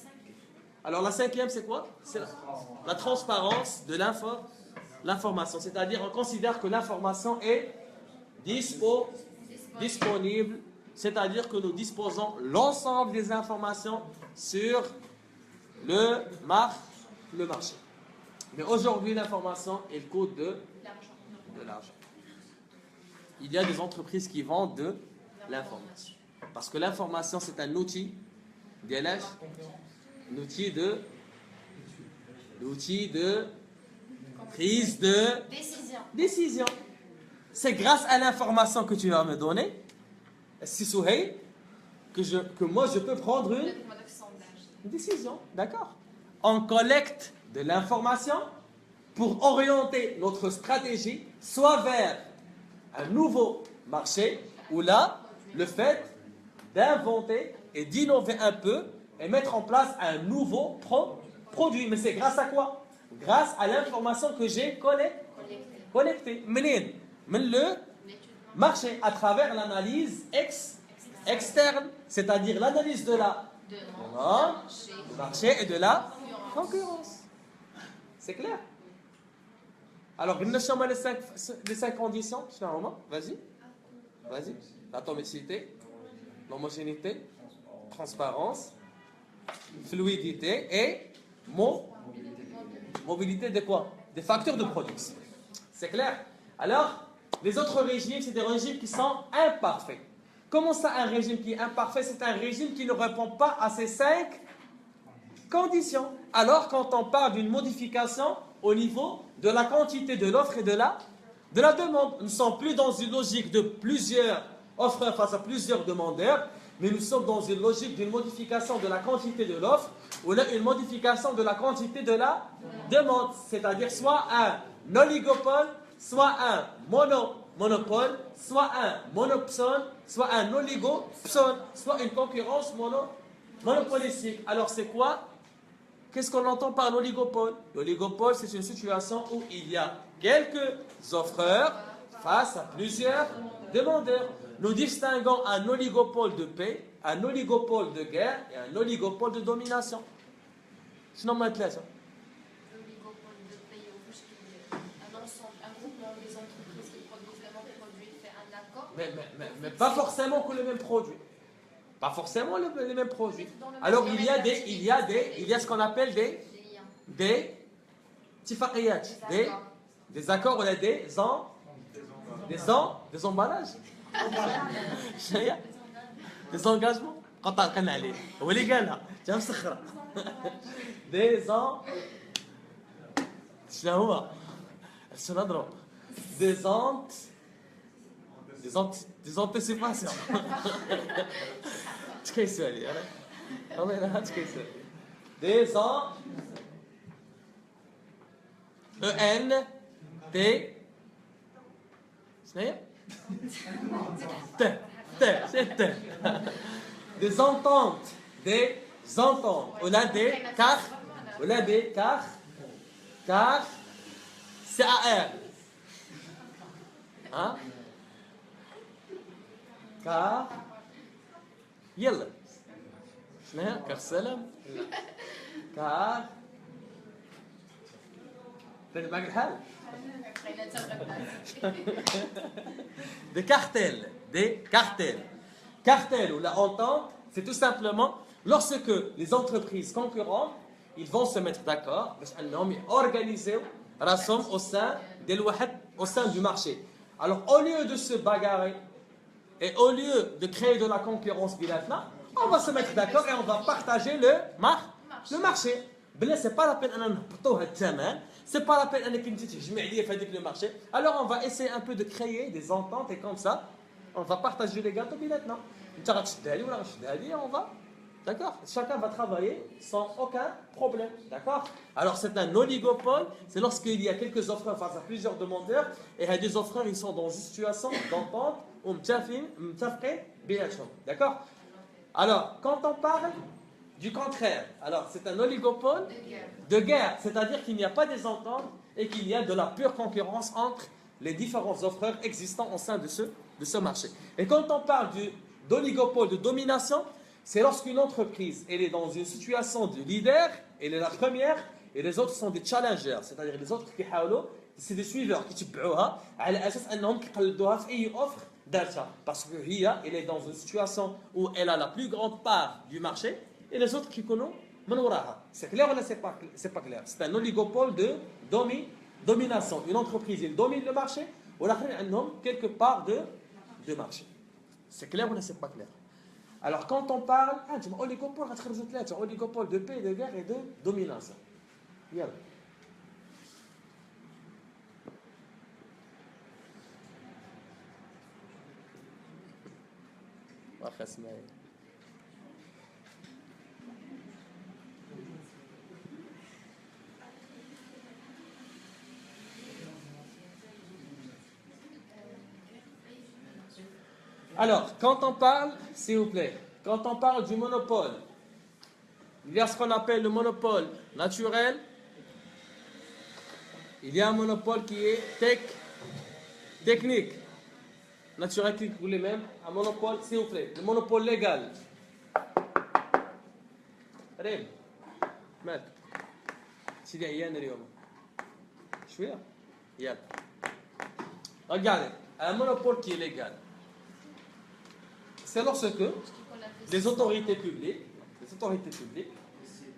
Alors la cinquième c'est quoi? C'est la transparence de l'information. C'est-à-dire on considère que l'information est disponible. C'est-à-dire que nous disposons l'ensemble des informations sur le marché. Mais aujourd'hui, l'information, elle coûte de l'argent. Il y a des entreprises qui vendent de l'information. Parce que l'information, c'est un outil de prise de décision. C'est grâce à l'information que tu vas me donner, si Souhaï, que moi je peux prendre une décision. D'accord? On collecte de l'information pour orienter notre stratégie soit vers un nouveau marché ou là le fait d'inventer et d'innover un peu et mettre en place un nouveau produit. Mais c'est grâce à quoi? Grâce à l'information que j'ai collectée. Men le marché à travers l'analyse externe, c'est-à-dire l'analyse de la demande, du marché et de la concurrence. C'est clair? Alors, les 5 conditions. Vas-y. Vas-y. L'atomicité, l'homogénéité, transparence, fluidité et mobilité de quoi? Des facteurs de production. C'est clair? Alors, les autres régimes, c'est des régimes qui sont imparfaits. Comment ça, un régime qui est imparfait? C'est un régime qui ne répond pas à ces 5 conditions. Alors, quand on parle d'une modification au niveau de la quantité de l'offre et de la demande, nous ne sommes plus dans une logique de plusieurs offreurs face à plusieurs demandeurs, mais nous sommes dans une logique d'une modification de la quantité de l'offre ou là, une modification de la quantité de la demande, c'est-à-dire soit un oligopole, soit un monopole, soit un monopsone, soit un oligopsone, soit une concurrence monopolistique. Alors c'est quoi? Qu'est-ce qu'on entend par l'oligopole? L'oligopole, c'est une situation où il y a quelques offreurs face à plusieurs demandeurs. Nous distinguons un oligopole de paix, un oligopole de guerre et un oligopole de domination. Sinon, maintenant, ça. L'oligopole de pays au plus un ensemble, un groupement des entreprises qui produisent le même produit fait un accord. Mais pas forcément que le même produit. Pas forcément les mêmes produits. Alors il y a ce qu'on appelle des tifaqiyat, des accords, on a des emballages. Des engagements. Quand on a les gars, des anticipations. تكيس علي انا والله لا تكيس des des ententes on a des cartes CAR hein car يلا شنو كالسلم كار فين باقي الحال des cartels ou la entente c'est tout simplement lorsque les entreprises concurrentes ils vont se mettre d'accord باش انهم يorganiser راسهم au sein du marché. Alors au lieu de se bagarrer et au lieu de créer de la concurrence bilatérale, on va se mettre d'accord et on va partager le marché. Ben c'est pas la peine c'est pas la peine le marché. Alors on va essayer un peu de créer des ententes et comme ça, on va partager les gâteaux bilatéraux. On va, d'accord? Chacun va travailler sans aucun problème, d'accord? Alors c'est un oligopole, c'est lorsqu'il y a quelques offreurs face à plusieurs demandeurs et des offreurs ils sont dans une situation d'entente. D'accord? Alors, quand on parle du contraire, alors c'est un oligopole de guerre, c'est-à-dire qu'il n'y a pas des ententes et qu'il y a de la pure concurrence entre les différents offreurs existants au sein de ce marché. Et quand on parle d'oligopole de domination, c'est lorsqu'une entreprise elle est dans une situation de leader, elle est la première et les autres sont des challengers, c'est-à-dire les autres qui c'est des suiveurs qui تبعوها على اساس انهم كيقلدوها في اي offre parce que Ria, elle est dans une situation où elle a la plus grande part du marché et les autres qui connaissent, c'est clair ou c'est pas clair? C'est un oligopole de domination. Une entreprise, elle domine le marché ou l'autre, elle a quelque part de marché. C'est clair ou c'est pas clair? Alors quand on parle, oligopole de paix, de guerre et de domination. Yalla. Alors, quand on parle, s'il vous plaît, quand on parle du monopole, il y a ce qu'on appelle le monopole naturel, il y a un monopole qui est technique. Naturel qui vous les mêmes, un monopole, s'il vous plaît, le monopole légal. Allez, سيدي عيان اليوم شويه يلا regardez un monopole qui est légal c'est lorsque les autorités publiques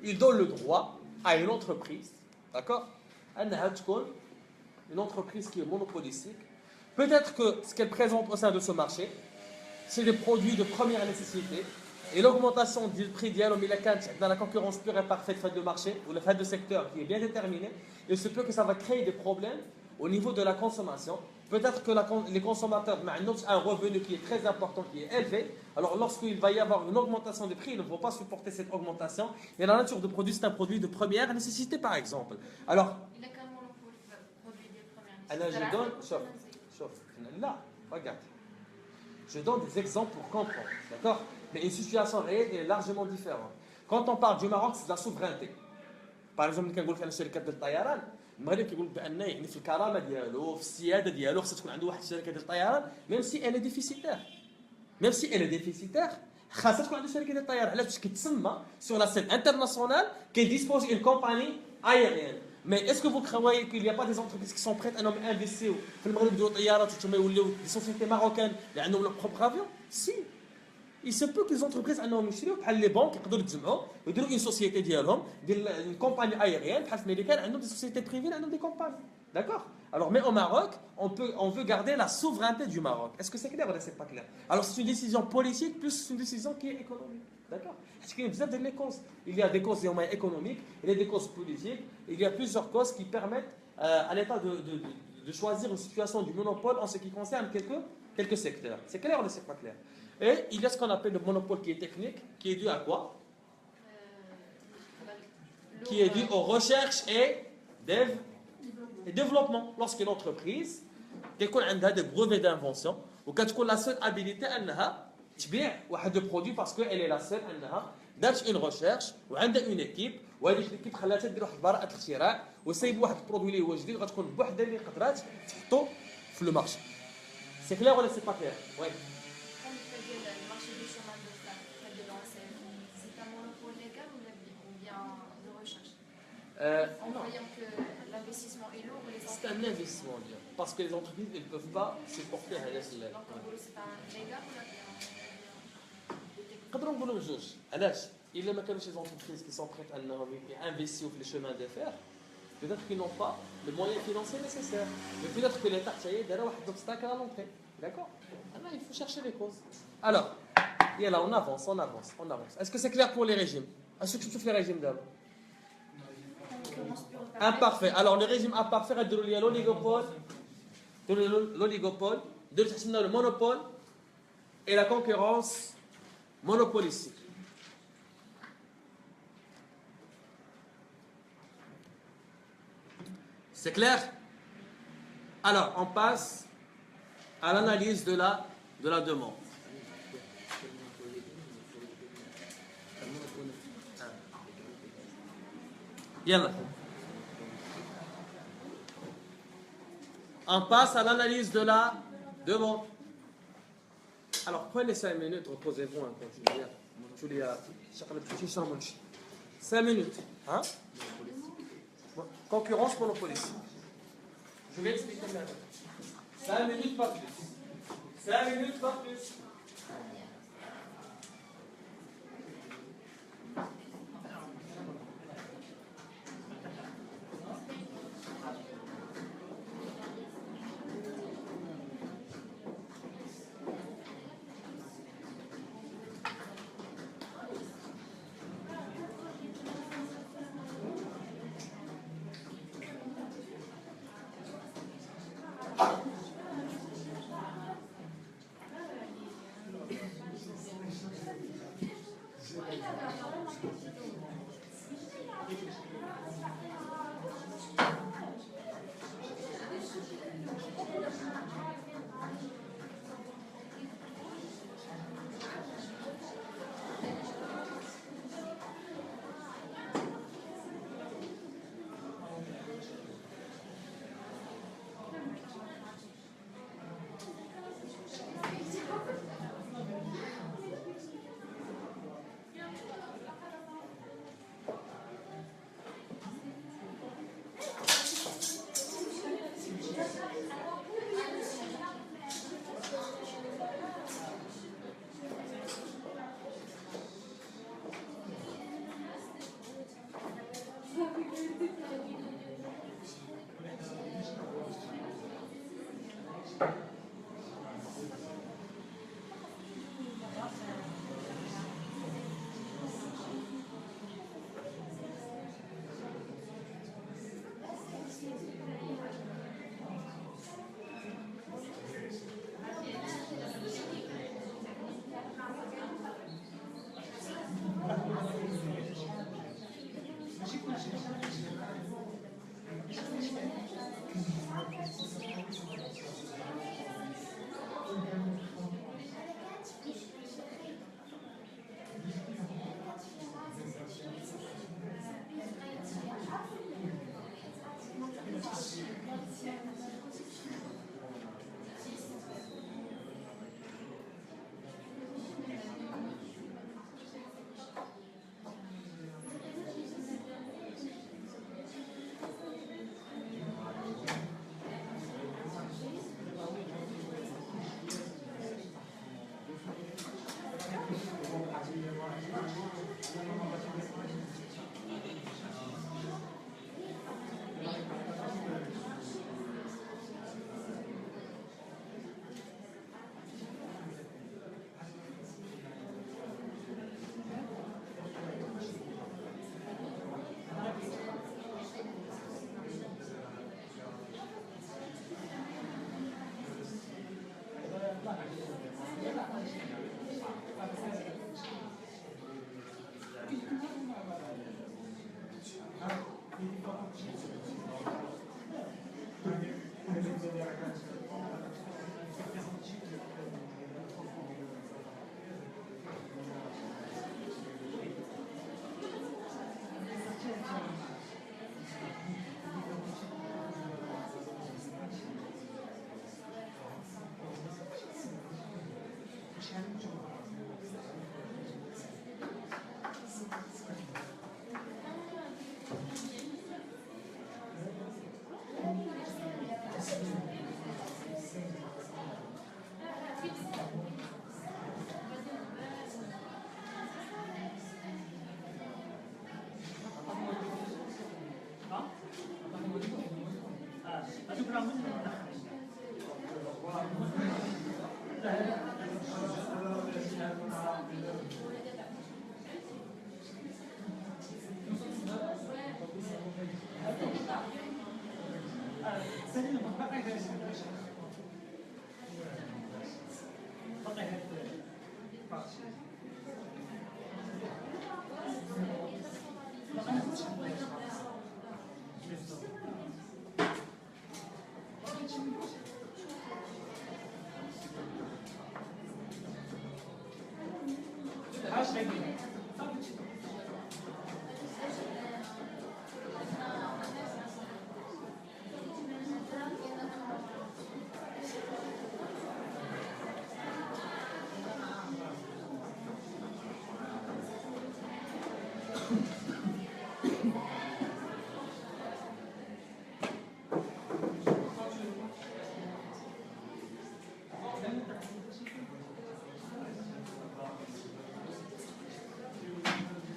ils donnent le droit à une entreprise d'accord une entreprise qui est monopolistique peut-être que ce qu'elle présente au sein de ce marché c'est des produits de première nécessité et l'augmentation du prix d'Yalom dans la concurrence pure et parfaite faite de marché ou le fait de secteur qui est bien déterminé, il se peut que ça va créer des problèmes au niveau de la consommation. Peut-être que les consommateurs ont un revenu qui est très important, qui est élevé. Alors lorsqu'il va y avoir une augmentation des prix, ils ne vont pas supporter cette augmentation. Et la nature de produit, c'est un produit de première nécessité par exemple. Alors, il a qu'un monopole produit de première nécessité. je donne, chauffe, là, regarde. Je donne des exemples pour comprendre, d'accord? Mais une situation réelle est largement différente. Quand on parle du Maroc, c'est de la souveraineté. Par exemple, quand on parle de شركات الطيران، المغرب كيقول بأن يعني في الكرامة ديالو، في السيادة ديالو، خصها تكون عنده واحد الشركة ديال الطيران، même si elle est déficitaire. Même si elle est déficitaire, خاصها تكون عنده شركة ديال الطيران، علاش؟ باش كتسمى sur la scène internationale qu'elle dispose d'une compagnie aérienne. Mais est-ce que vous croyez qu'il n'y a pas des entreprises qui sont prêtes à investir في المغرب يديروا طيارات وتما يوليو des sociétés marocaines اللي عندهم leur propre avion? Si. Il se peut que les entreprises انهم يشريو بحال لي بنك يقدروا يتجمعوا ويديروا une société ديالهم ديال une compagnie aérienne بحال في الامريكان عندهم des sociétés privées عندهم des compagnies. D'accord? Alors mais au Maroc, on veut garder la souveraineté du Maroc. Est-ce que c'est clair ou c'est pas clair? Alors c'est une décision politique plus une décision qui est économique. D'accord? Parce qu'il y a besoin de les causes. Il y a des causes économiques, il y a des causes politiques, il y a plusieurs causes qui permettent à l'État de choisir une situation du monopole en ce qui concerne quelques secteurs. C'est clair ou c'est pas clair? Et il y a ce qu'on appelle le monopole qui est technique, qui est dû à quoi? Qui est dû aux recherches et développement. Lorsqu'une entreprise a des brevets d'invention, ou quand elle a la seule habilité à تبيع واحد لو برودوي باسكو elle est la seule انها دارت اون ريشيرش وعندها اون ايكيب وهذيك ليكيب خلاتها دير واحد براءه الاختراع وسايب واحد البرودوي اللي هو جديد غتكون بوحدها اللي قدرات تحطو في لو مارشي. سي كلير ولا سي با كلير؟ وي. Comme tu as dit, le marché du chemin de fer, de l'enseigne, c'est un monopole légal ou bien de recherche? En voyant que l'investissement est lourd, les C'est un investissement bien parce que les entreprises ne peuvent pas supporter هذا السلام. Donc en gros, c'est un légal ou bien نقدروا نقولوا بجوج. علاش؟ الا ما كانوش les entreprises qui sont prêtes انهم investir في les chemins de fer peut-être qu'ils n'ont pas le moyen financier nécessaire. Mais peut-être que l'État دار واحد d'obstacle à l'entrée. D'accord? Alors il faut chercher les causes. Alors, et là on avance. Est-ce que c'est clair pour les régimes? Est-ce que tu fais les régimes d'abord? Imparfait. Alors le régime imparfait il y a l'oligopole, le monopole et la concurrence monopolistique. C'est clair? Alors, on passe à l'analyse de la demande. Yalla. On passe à l'analyse de la demande. Alors, prenez 5 minutes, reposez-vous un peu. 5 minutes. Hein? Concurrence monopolistique. Je vais expliquer maintenant. 5 minutes, pas plus. 5 minutes, pas plus.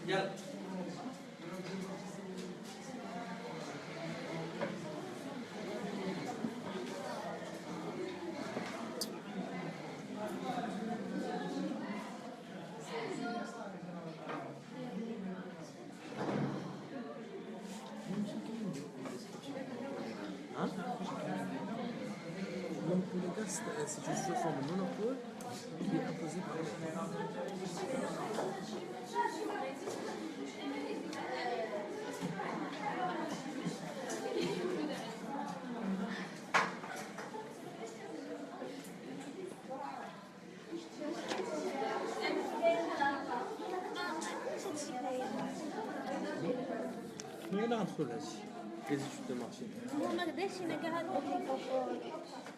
يلا c'est une situation de monopole qui est imposée par l'État. Mais là, entre là, les études de marché.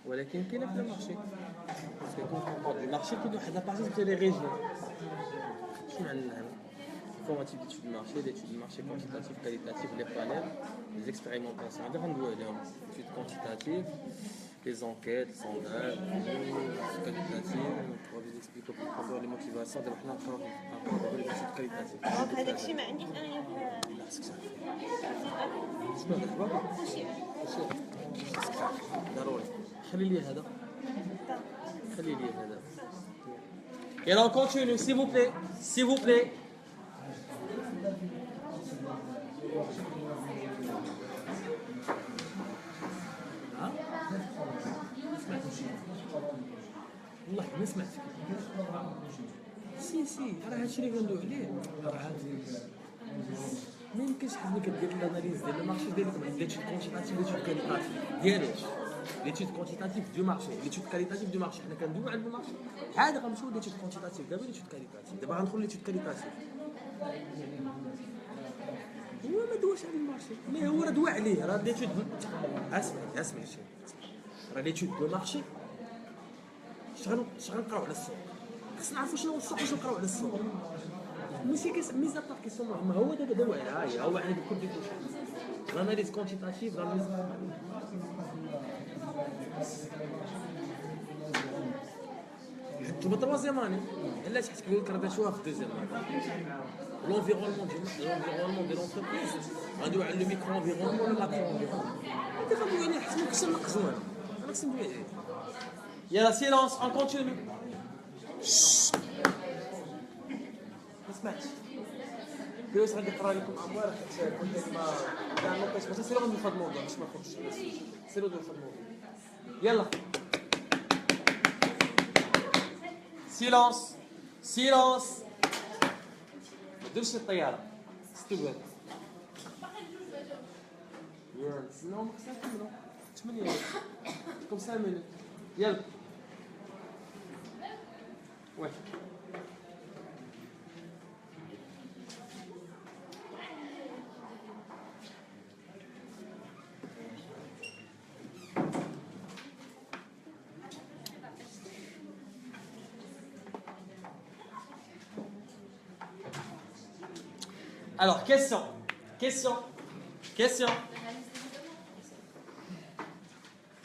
ولكن كاين في المارشي باسكو كون كونطور دو مارشي كل واحد لابارتي ديال لي ريجيون شنو عندنا هنا فورماتيف ديتود دو مارشي ديتود دو مارشي كونتيتاتيف كاليتاتيف لي بانيل لي اكسبيريمونطاسيون هذا غندويو عليهم ديتود كونتيتاتيف les enquêtes, sondages, qualitatives, on va vous expliquer pourquoi les motivations de les études qualitatives. دونك هذاك الشيء ما عنديش انايا شنو الاخبار؟ ضروري خلي لي هذا خلي لي هذا Et alors on continue, s'il vous plaît, s'il vous plaît. والله ما سمعتك سي راه هادشي اللي كندوي عليه راه ما يمكنش حد اللي كدير الاناليز ديال المارشي ديالك ما عندكش كونتيتاتيف ليتود كاليتاتيف ديالك ليتود كونتيتاتيف دو مارشي ليتود كاليتاتيف دو مارشي حنا كندويو على المارشي عاد غنمشيو ليتود كونتيتاتيف دابا ليتود كاليتاتيف دابا غندخلوا ليتود كاليتاتيف هو ما دواش على المارشي مي هو راه دوا عليه راه ليتود اسمع شي راه ليتود دو مارشي اش غنقراو على السوق خصنا نعرفوا شنو هو السوق باش نقراو على السوق ماشي ميزا بار كيسيون ما هو دابا دوا عليها هو عندك كل ديك l'analyse quantitative حتى في التروازيام اني علاش حيت كيقول لك راه دارتوها في الدوزيام l'environnement de l'entreprise غندوي على لو ميكرو انفيرونمون ولا لاكرو انفيرونمون انت غندوي عليه حيت ماكش نقزوان انا خصني ندوي عليه يلا سيلونس اون كونتينيو ما سمعتش كيفاش غادي نقرا لكم اموال حيت قلت لك ما كاع نوقيش باش سيروا ندير هذا الموضوع باش ما نخرجش سيروا ندير هذا الموضوع يلا سيلونس سيلونس ما ديرش الطياره استوى يلا نستناو ما خصنا نكملوا 8 كم 5 مينوت يلا واحد Alors, question.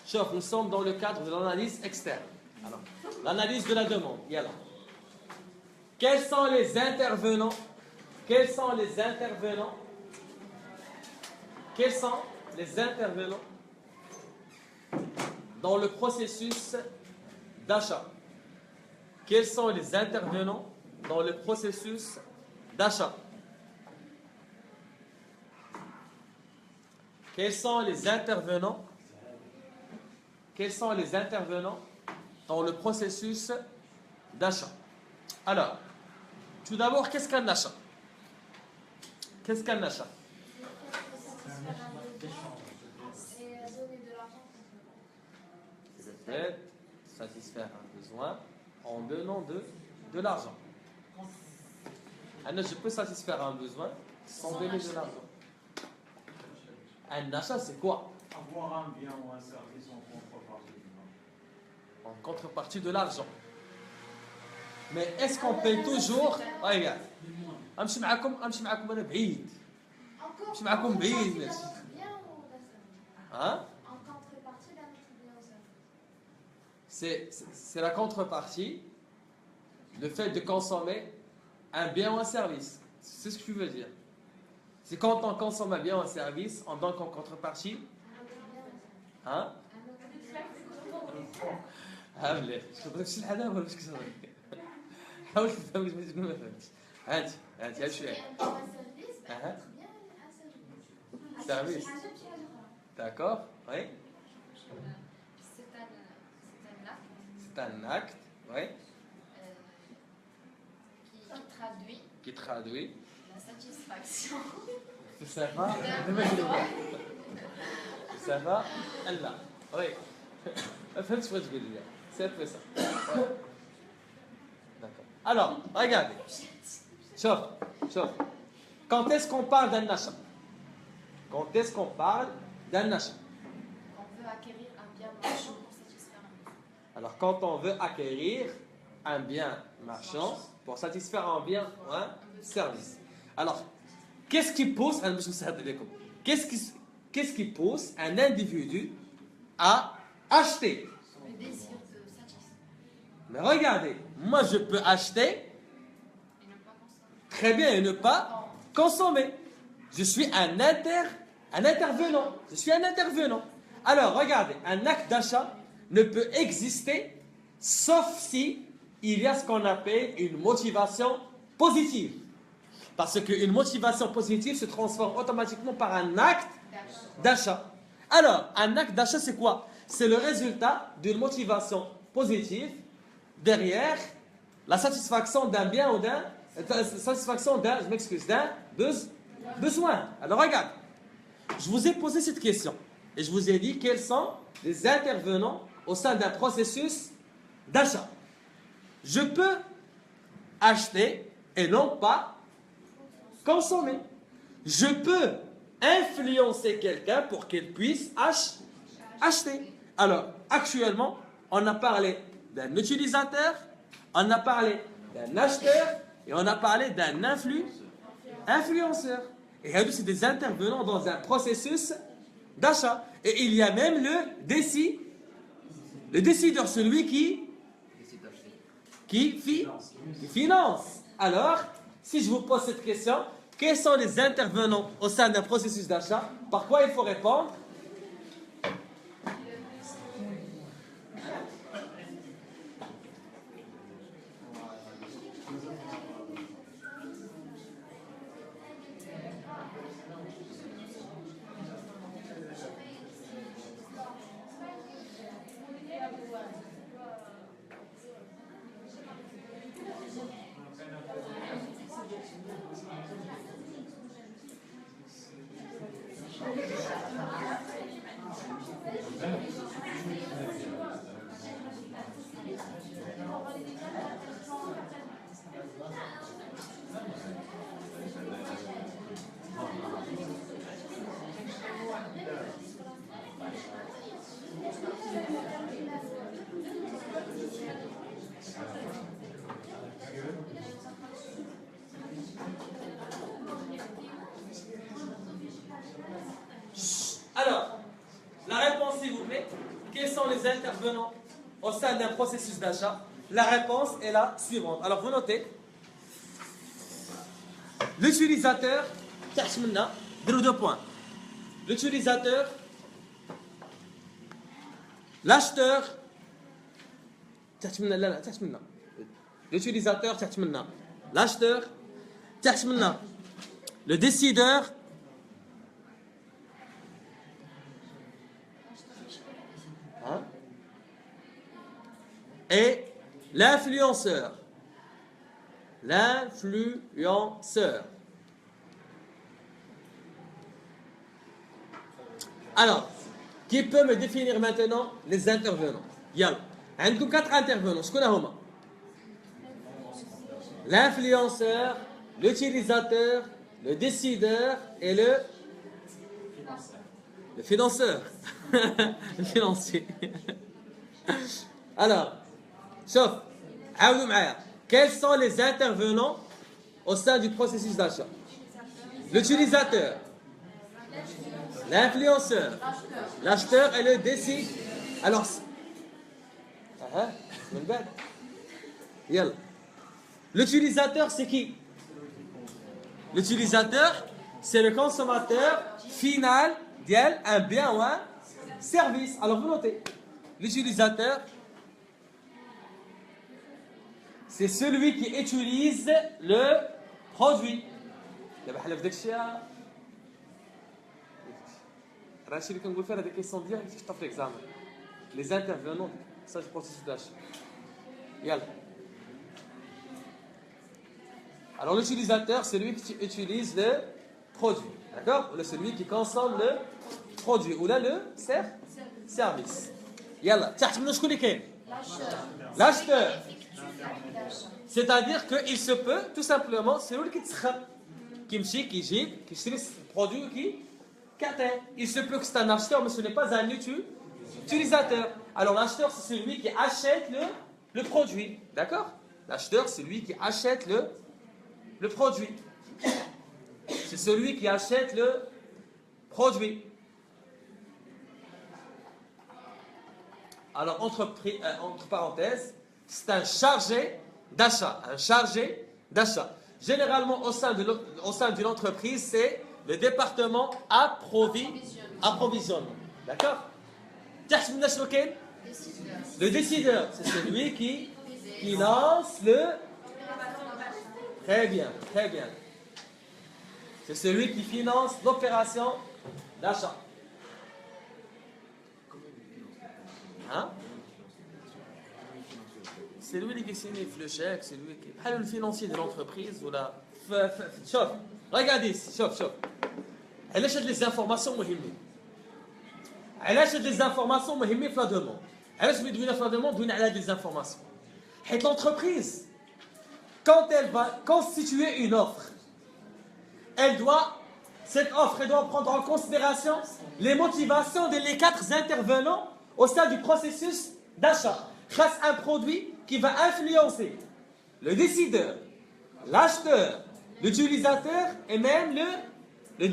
Chauffe, nous sommes dans le cadre de l'analyse externe. Alors, l'analyse de la demande. Yalla. Quels sont les intervenants dans le processus d'achat? Quels sont les intervenants dans le processus d'achat? Quels sont les intervenants dans le processus d'achat? Alors, tout d'abord, qu'est-ce qu'un achat? Qu'est-ce qu'un achat? C'est le fait de satisfaire un besoin en donnant de l'argent. Alors, je peux satisfaire un besoin sans donner de l'argent. Un achat, c'est quoi? Avoir un bien ou un service en contrepartie. En contrepartie de l'argent. Mais est-ce qu'on paye toujours? Regarde. امشي معكم انا بعيد. امشي معكم بعيد ماشي. Hein? En contrepartie d'un autre bien ou service. C'est la contrepartie, le fait de consommer un bien ou un service. C'est ce que tu veux dire. C'est quand on consomme un bien ou un service, on donne en contrepartie. Hein? هاملة شو بدك تشيل حدا ولا مش كسر حاول تفهم شنو ما فهمتش هاتي شوية service d'accord oui c'est un acte oui qui traduit la satisfaction ça va Allah oui فهمت شو تقول لي c'est un peu ça d'accord alors regardez chauffe quand est-ce qu'on parle d'un achat? Quand est-ce qu'on parle d'un achat? On veut acquérir un bien marchand pour satisfaire un besoin. Alors, quand on veut acquérir un bien marchand pour satisfaire un bien ou un service. Alors, qu'est-ce qui pousse un individu à acheter? Le désir de satisfaire. Mais regardez, moi je peux acheter Et ne pas consommer. très bien et ne pas consommer. Je suis un intervenant. Je suis un intervenant. Alors, regardez, un acte d'achat ne peut exister sauf si il y a ce qu'on appelle une motivation positive. Parce qu'une motivation positive se transforme automatiquement par un acte d'achat. Alors, un acte d'achat, c'est quoi? C'est le résultat d'une motivation positive derrière la satisfaction d'un bien ou d'un besoin. Alors regarde, je vous ai posé cette question et je vous ai dit quels sont les intervenants au sein d'un processus d'achat. Je peux acheter et non pas consommer. Je peux influencer quelqu'un pour qu'il puisse acheter. Alors, actuellement, on a parlé d'un utilisateur, on a parlé d'un acheteur et on a parlé d'un influenceur. Et c'est des intervenants dans un processus d'achat. Et il y a même le décideur, celui qui finance. Alors, si je vous pose cette question, quels sont les intervenants au sein d'un processus d'achat? Par quoi il faut répondre? Alors, la réponse, s'il vous plaît. Quels sont les intervenants au sein d'un processus d'achat? La réponse est la suivante. Alors, vous notez. L'utilisateur, deux points. L'utilisateur, l'acheteur, l'utilisateur, l'acheteur, le décideur, et l'influenceur. L'influenceur. Alors, qui peut me définir maintenant les intervenants? Yalla. عندكم 4 intervenants. شكون هما؟ L'influenceur, l'utilisateur, le décideur et le financeur. Le financier. Alors, شوف عاودوا معايا. Quels sont les intervenants au sein du processus d'achat? L'utilisateur, l'influenceur, l'acheteur et le décideur. Alors, l'utilisateur, c'est qui? L'utilisateur, c'est le consommateur final d'un bien ou un service. Alors, vous notez. L'utilisateur, c'est celui qui utilise le produit. Les intervenants, ça c'est le processus d'achat. Alors l'utilisateur, c'est lui qui utilise le produit. D'accord? Ou celui qui consomme le produit. Ou là le service. L'acheteur. C'est-à-dire qu'il se peut, tout simplement, c'est lui qui dit, qui utilise le produit qui il se peut que c'est un acheteur, mais ce n'est pas un utilisateur. Alors l'acheteur, c'est celui qui achète le produit. D'accord? L'acheteur, c'est celui qui achète le produit. C'est celui qui achète le produit. Alors, entre parenthèses, c'est un chargé d'achat. Un chargé d'achat. Généralement, au sein d'une entreprise, c'est le département approvisionnement. D'accord? Le décideur, c'est celui qui finance le... Très bien, très bien. C'est celui qui finance l'opération d'achat. Hein? C'est lui qui signe le chèque, c'est lui qui... Le financier de l'entreprise ou la... Chauffe, regardez ici, chauffe. Elle achète les informations مهمة. Elle achète des informations مهمة في la demande. Elle achète في la demande, donne elle des informations. Et l'entreprise, quand elle va constituer une offre, cette offre, elle doit prendre en considération les motivations des 4 intervenants au sein du processus d'achat. Grâce à un produit qui va influencer le décideur, l'acheteur, l'utilisateur et même le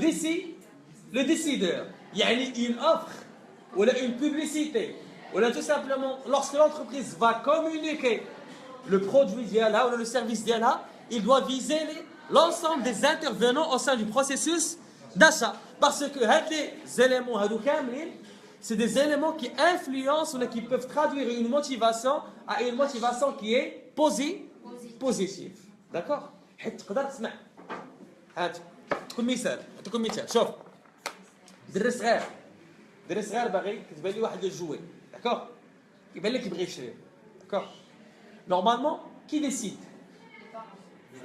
décideur. Il y a une offre ou une publicité ou tout simplement lorsque l'entreprise va communiquer le produit d'Yala ou le service d'Yala, il doit viser l'ensemble des intervenants au sein du processus d'achat. Parce que ces éléments, c'est des éléments qui influencent ou qui peuvent traduire une motivation à une motivation qui est positive. D'accord? تقدر تسمع هات تكون مثال نعطيكم مثال شوف دري صغير باغي كتبان لي واحد الجوي داكور يبان لك يبغي يشري داكور normalement qui décide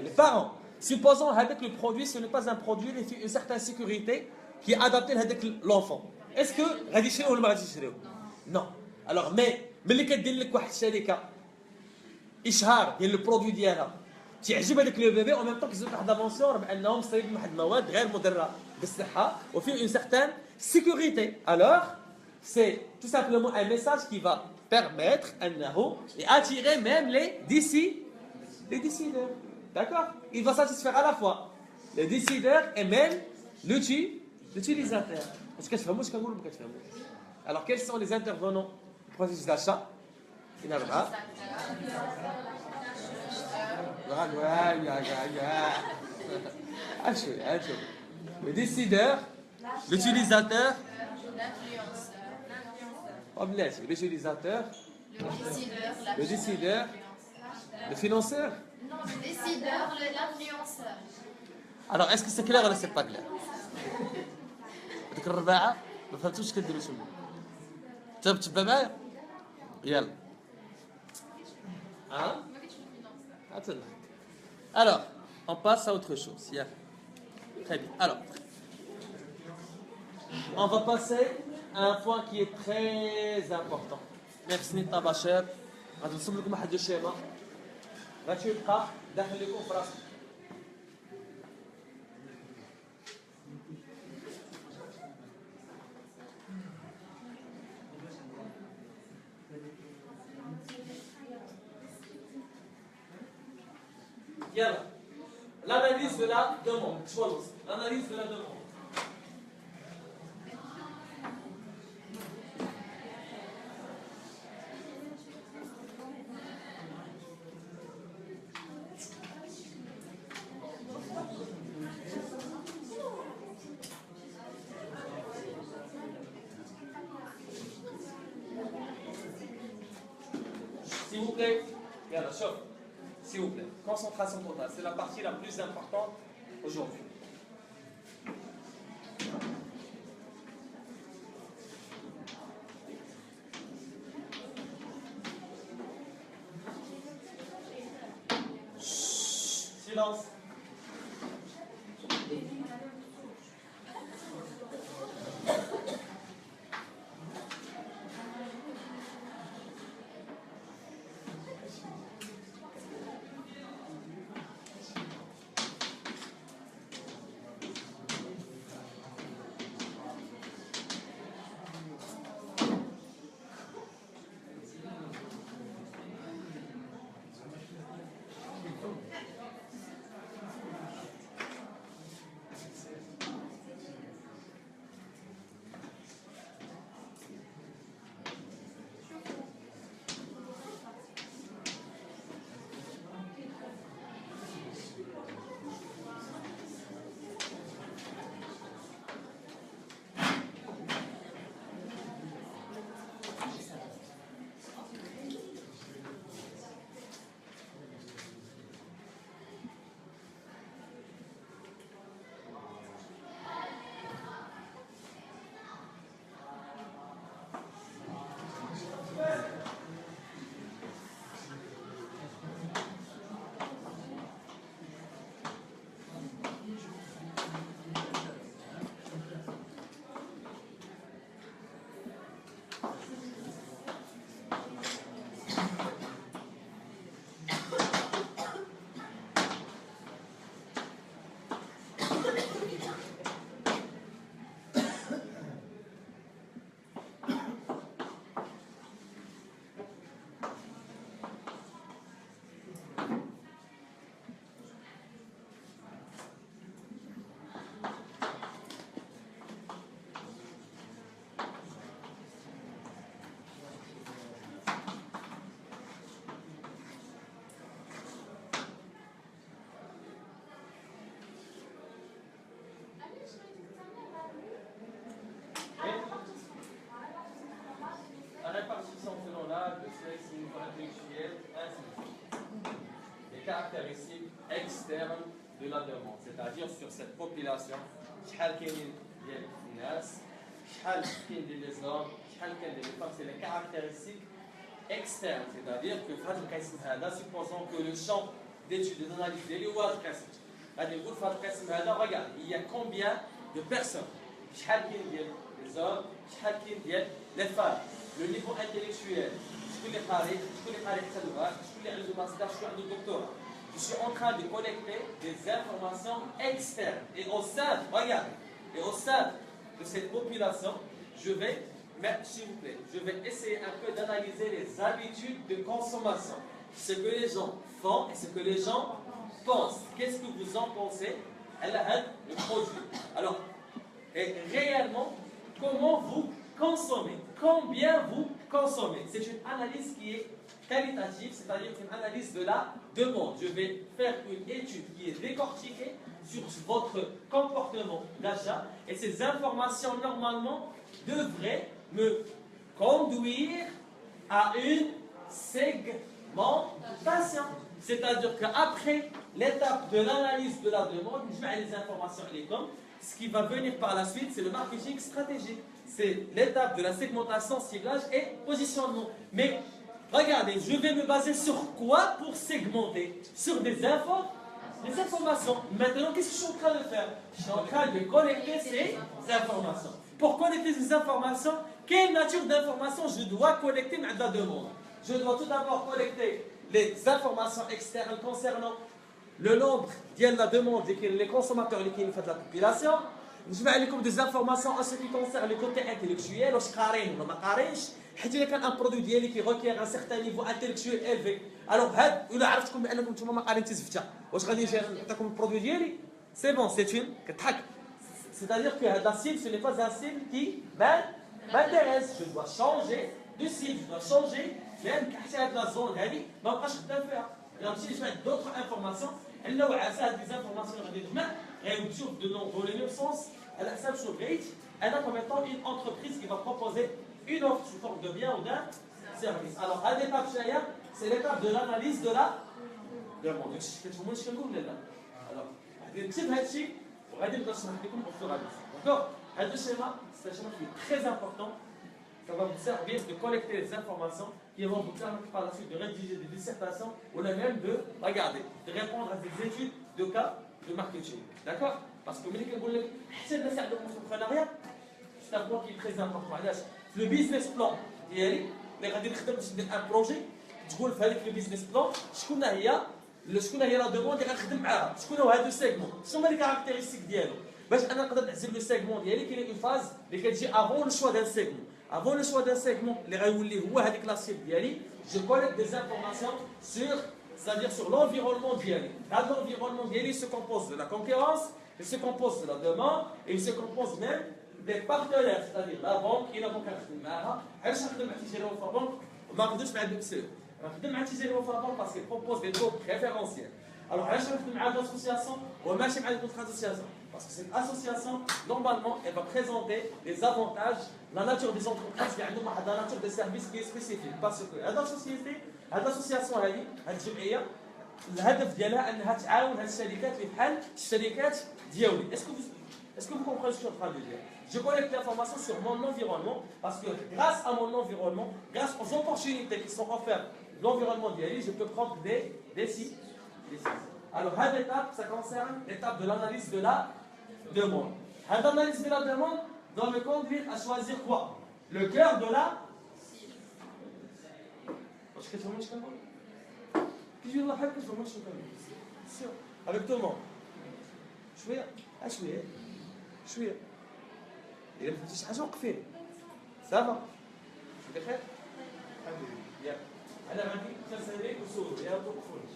les parents supposons هذاك le produit ce n'est pas un produit il fait une certaine sécurité qui est adapté لهذاك l'enfant est-ce que غادي يشريوه ولا ما غاديش يشريوه non alors mais ملي كدير لك واحد الشركه اشهار ديال البرودوي ديالها تعجب هذاك لو بيبي او ميم طون كيزيدوا واحد لافونسيون بانهم مصايبين واحد المواد غير مضره بالصحه وفيه une certaine sécurité alors c'est tout simplement un message qui va permettre انه et attirer même les décideurs d'accord il va satisfaire à la fois le décideur et même l'utilisateur est-ce que تفهموا واش كنقول ولا ما كتفهموش alors quels sont les intervenants du processus d'achat il y en a le décideur, l'utilisateur, l'utilisateur, le décideur, le financeur. Non, le décideur, l'influenceur. Alors, est-ce que c'est clair ou c'est pas clair? الرباعة ما فهمتوش كديروا شنو تبع معايا يلا ها هات Alors, on passe à autre chose. Yeah. Très bien. Alors, on va passer à un point qui est très important. Merci Nita Bachar. غادي نرسم لكم واحد الشيمه غادي يبقى داخل لكم في راسكم. Yalla. L'analyse de la demande. L'analyse de la demande. S'il vous plaît, yalla, chauffe. S'il vous plaît, concentration totale. C'est la partie la plus importante aujourd'hui. Silence. La répartition selon l'âge, le sexe, le niveau intellectuel, ainsi de suite. Les caractéristiques externes de la demande, c'est-à-dire sur cette population, شحال كاينين ديال الناس، شحال كاين ديال les hommes, شحال كاين ديال les femmes, c'est les caractéristiques externes, c'est-à-dire que في هذا القسم هذا, supposons que le champ d'étude et d'analyse ديالي هو هذا القسم. غادي نقول في هذا القسم هذا, regarde, il y a combien de personnes, شحال كاين ديال les hommes, شحال كاين ديال les femmes. Le niveau intellectuel, je suis en train de collecter des informations externes. Et au sein, regardez, et au sein de cette population, je vais, s'il vous plaît, je vais essayer un peu d'analyser les habitudes de consommation. Ce que les gens font et ce que les gens pensent. Qu'est-ce que vous en pensez? Elle a le produit. Alors, et réellement, comment vous consommez? Combien vous consommez? C'est une analyse qui est qualitative, c'est-à-dire une analyse de la demande. Je vais faire une étude qui est décortiquée sur votre comportement d'achat et ces informations normalement devraient me conduire à une segmentation. C'est-à-dire qu'après l'étape de l'analyse de la demande, je mets les informations comme ce qui va venir par la suite, c'est le marketing stratégique. C'est l'étape de la segmentation, ciblage et positionnement. Mais regardez, je vais me baser sur quoi pour segmenter? Sur des infos consommation. Maintenant, qu'est-ce que je suis en train de faire? Je suis en train de collecter ces informations. Pour collecter ces informations, quelle nature d'informations je dois collecter dans la demande? Je dois tout d'abord collecter les informations externes concernant le nombre de la demande, les consommateurs qui font de la population. Je vais aller comme des informations en ce qui concerne le côté intellectuel, واش قارين ولا ما قارينش، حتى إذا كان ان برودوي ديالي كي ريكير ان سيغتان نيفو انتيليكتويل الفي، الوغ هاد ولا عرفتكم بانكم نتوما ما قارين حتى زفته، واش غادي نجي نعطيكم البرودوي ديالي؟ سي بون سي تون كتضحك. C'est-à-dire que la cible, ce n'est pas un cible qui m'intéresse. Je dois changer de cible, je dois changer même de la zone. ما بقاش خدام فيها. غنمشي نجمع d'autres informations. Elle a des informations dans le même sens. Elle a comme étant une entreprise qui va proposer une offre sous forme de bien ou d'un service. Alors, à l'étape, c'est l'étape de l'analyse de la demande. Alors, d'accord. Ce schéma, c'est un schéma qui est très important. Ça va vous servir de collecter les informations qui vont vous permettre par la suite de rédiger des dissertations ou même de répondre à des études de cas de marketing. D'accord? Parce que c'est le secteur de l'entrepreneuriat, c'est un point qui est très important. Le business plan, il y a un projet, تقول في هذاك البيزنس بلان شكون هي لا دوموند اللي غنخدم معاها، شكون هو هذا السيغمون، شنو هما لي كاركتيرستيك ديالو، باش انا نقدر نعزل لو سيغمون ديالي. كاين اون فاز اللي كتجي افون لو شوا دان سيغمون، افون لو شوا دان سيغمون اللي غيولي هو هذيك لا سيب ديالي. جو كوليكت دي انفورماسيون sur, c'est-à-dire sur l'environnement d'Yali. L'environnement d'Yali se compose de la concurrence, il se compose de la demande, et il se compose même des partenaires, c'est-à-dire la banque et la banque à elle s'appelle Tijeri Wafa Bank, on a redouché avec BCE. On a Tijeri Wafa Bank parce qu'elle propose des taux préférentiels. Alors, elle s'appelle avec l'association, on a marché avec notre association. Parce que cette association, normalement, elle va présenter les avantages, la nature des entreprises, la nature des services qui est spécifique. Parce que la société, l'association, الجمعيه الهدف ديالها انها تعاون هذه الشركات اللي بحال الشركات ديالي. Est-ce que vous comprenez ce que je suis en train de dire? Je collecte l'information sur mon environnement parce que grâce à mon environnement, grâce aux opportunités qui sont offertes de l'environnement d'Yali, je peux prendre des décisions. Alors, cette étape, ça concerne l'étape de l'analyse de la demande. L'analyse de la demande doit me conduire à choisir quoi? Le cœur de la avec tout le monde. شويه اذا ما فهمتيش حاجه وقفي صافا بخير ياك انا غادي نسالك وسول يا توقفوني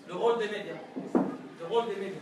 Le rôle des médias. Le rôle des médias.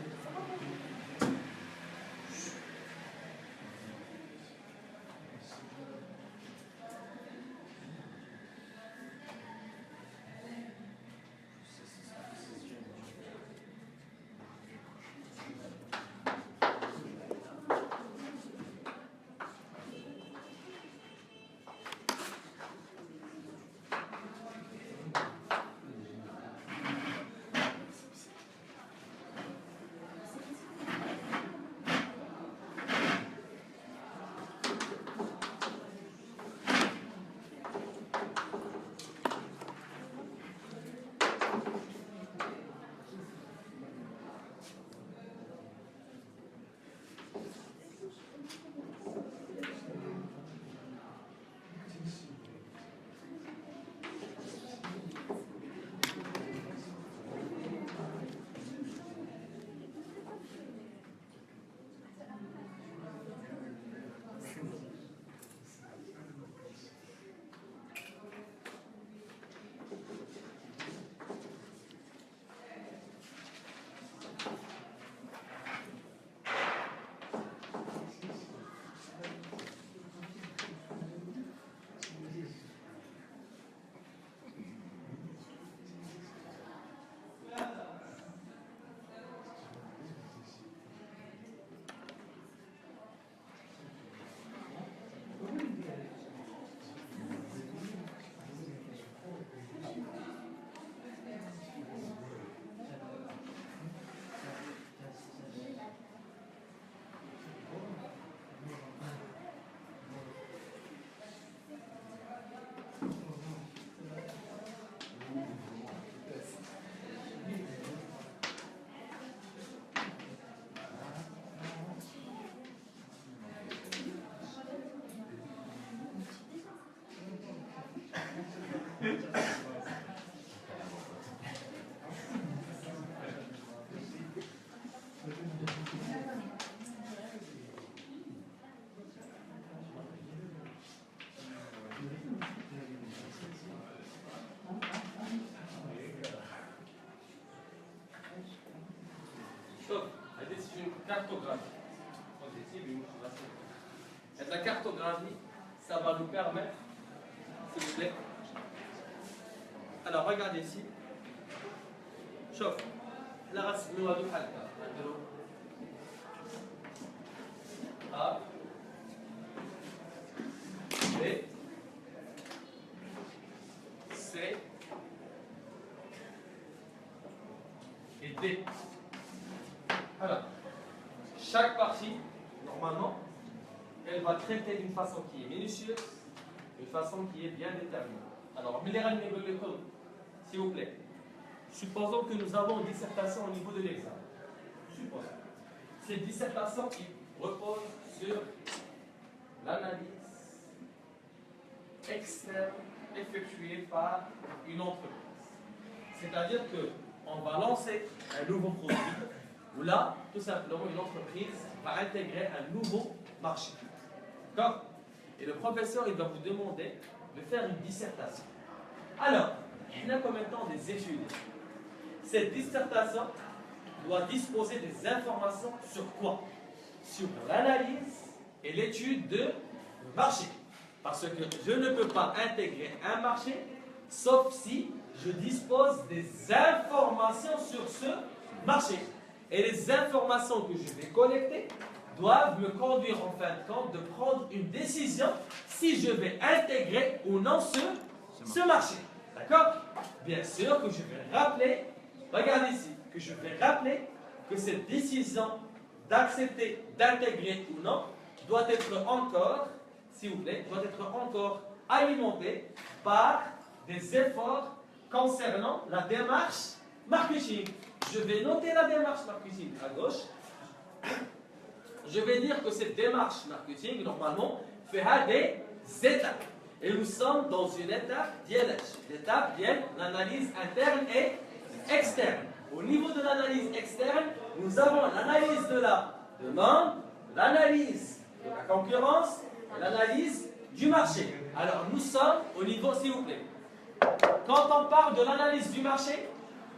شوف هذه c'est une cartographie. Et la cartographie, ça va nous permettre, s'il vous plaît. Alors regardez ici. شوف لا غتسميوها هادو بحال هكا غنديرو A B C et D. Alors, chaque partie, normalement, elle va traiter d'une façon qui est minutieuse, d'une façon qui est bien déterminée. Alors, s'il vous plaît, supposons que nous avons une dissertation au niveau de l'examen. Supposons. Cette dissertation qui repose sur l'analyse externe effectuée par une entreprise. C'est-à-dire qu'on va lancer un nouveau produit où là, tout simplement, une entreprise va intégrer un nouveau marché. D'accord? Et le professeur, il va vous demander de faire une dissertation. Alors, il y a combien de temps des études? Cette dissertation doit disposer des informations sur quoi? Sur l'analyse et l'étude de marché. Parce que je ne peux pas intégrer un marché sauf si je dispose des informations sur ce marché. Et les informations que je vais collecter doivent me conduire en fin de compte de prendre une décision si je vais intégrer ou non ce marché. D'accord? Bien sûr que je vais rappeler, regardez ici, que je vais rappeler que cette décision d'accepter, d'intégrer ou non doit être encore, s'il vous plaît, doit être encore alimentée par des efforts concernant la démarche marketing. Je vais noter la démarche marketing à gauche. Je vais dire que cette démarche marketing, normalement, fait des étapes. Et nous sommes dans une étape d'ILH. L'étape de l'analyse interne et externe. Au niveau de l'analyse externe, nous avons l'analyse de la demande, l'analyse de la concurrence et l'analyse du marché. Alors nous sommes au niveau, s'il vous plaît. Quand on parle de l'analyse du marché,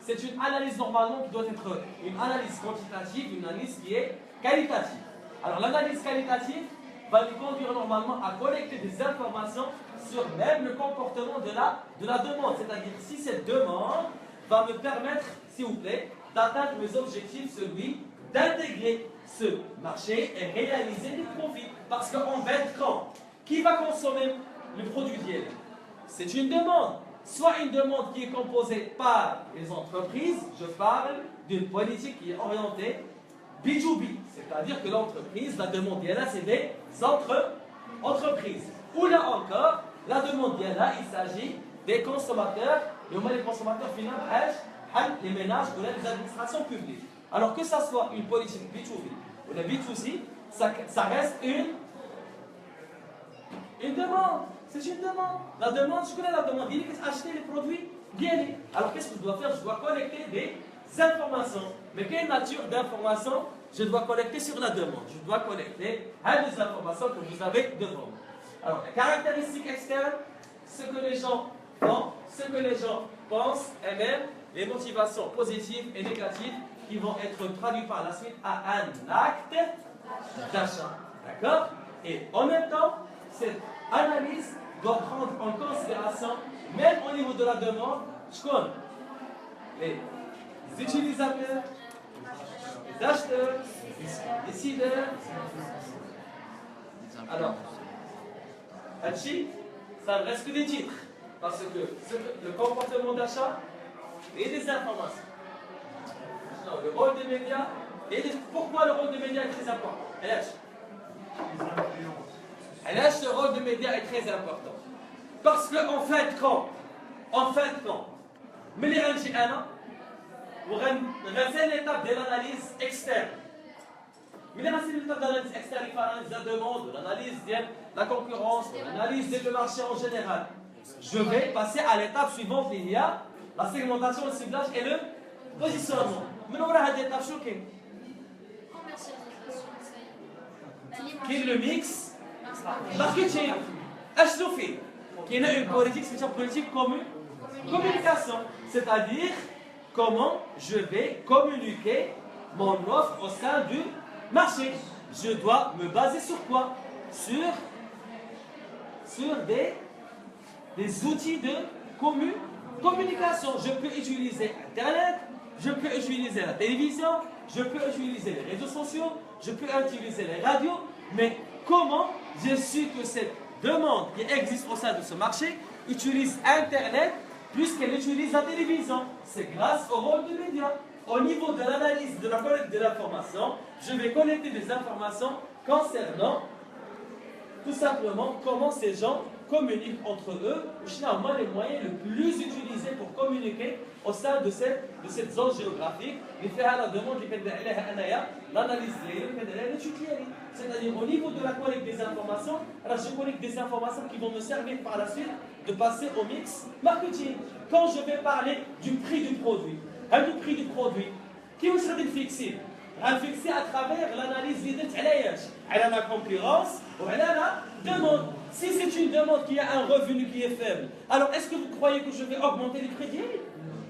c'est une analyse normalement qui doit être une analyse quantitative, une analyse qui est qualitative. Alors l'analyse qualitative va nous conduire normalement à collecter des informations sur même le comportement de la demande. C'est-à-dire si cette demande va me permettre, s'il vous plaît, d'atteindre mes objectifs, celui d'intégrer ce marché et réaliser des profits. Parce qu'en 20 ans, qui va consommer le produit d'IL? C'est une demande. Soit une demande qui est composée par les entreprises, je parle d'une politique qui est orientée B2B, c'est-à-dire que l'entreprise, la demande d'IL, c'est des entreprises. Ou là encore, la demande d'IL, il s'agit des consommateurs, et au moins les consommateurs finaux, les ménages ou les administrations publiques. Alors que ça soit une politique B2B ou la B2C, ça reste une demande. C'est une demande. La demande, je connais la demande. Il faut acheter les produits bien. Alors qu'est-ce que je dois faire? Je dois collecter des informations. Mais quelle nature d'informations je dois collecter sur la demande? Je dois collecter des informations que vous avez devant vous. Alors, les caractéristiques externes, ce que les gens font, ce que les gens pensent, et même les motivations positives et négatives qui vont être traduites par la suite à un acte d'achat. D'accord? Et en même temps, cette analyse doit prendre en considération, même au niveau de la demande, les utilisateurs, les acheteurs, les décideurs. Alors, Hachi, ça ne reste que des titres, parce que le comportement d'achat et des informations. Non, le rôle des médias, pourquoi le rôle des médias est très important? Ce rôle des médias est très important. Parce qu'en fin de compte, mais les vous avez l'étape de l'analyse externe. Mais l'étape de l'analyse externe, il faut l'analyse de la demande, l'analyse de la concurrence, l'analyse du marché en général. Je vais passer à l'étape suivante, il y a la segmentation, le ciblage et le positionnement. Mais on aura des étapes choquées. Qui est le mix marketing. Est-ce qu'il y a une politique, c'est une politique communication, c'est-à-dire comment je vais communiquer mon offre au sein du marché. Je dois me baser sur quoi? Sur des outils de communication. Je peux utiliser Internet, je peux utiliser la télévision, je peux utiliser les réseaux sociaux, je peux utiliser les radios, mais comment je suis que cette demande qui existe au sein de ce marché utilise Internet plus qu'elle utilise la télévision? C'est grâce au rôle des médias. Au niveau de l'analyse, de la collecte de l'information, je vais collecter des informations concernant tout simplement comment ces gens communiquent entre eux, ou finalement les moyens les plus utilisés pour communiquer au sein de cette zone géographique. Et faire la demande l'analyse, c'est-à-dire au niveau de la collecte des informations, alors je collecte des informations qui vont me servir par la suite de passer au mix marketing. Quand je vais parler du prix du produit, le prix du produit, qui vous sera fixé? Fixé à travers l'analyse de la concurrence ou la demande. Si c'est une demande qui a un revenu qui est faible, alors est-ce que vous croyez que je vais augmenter les prix?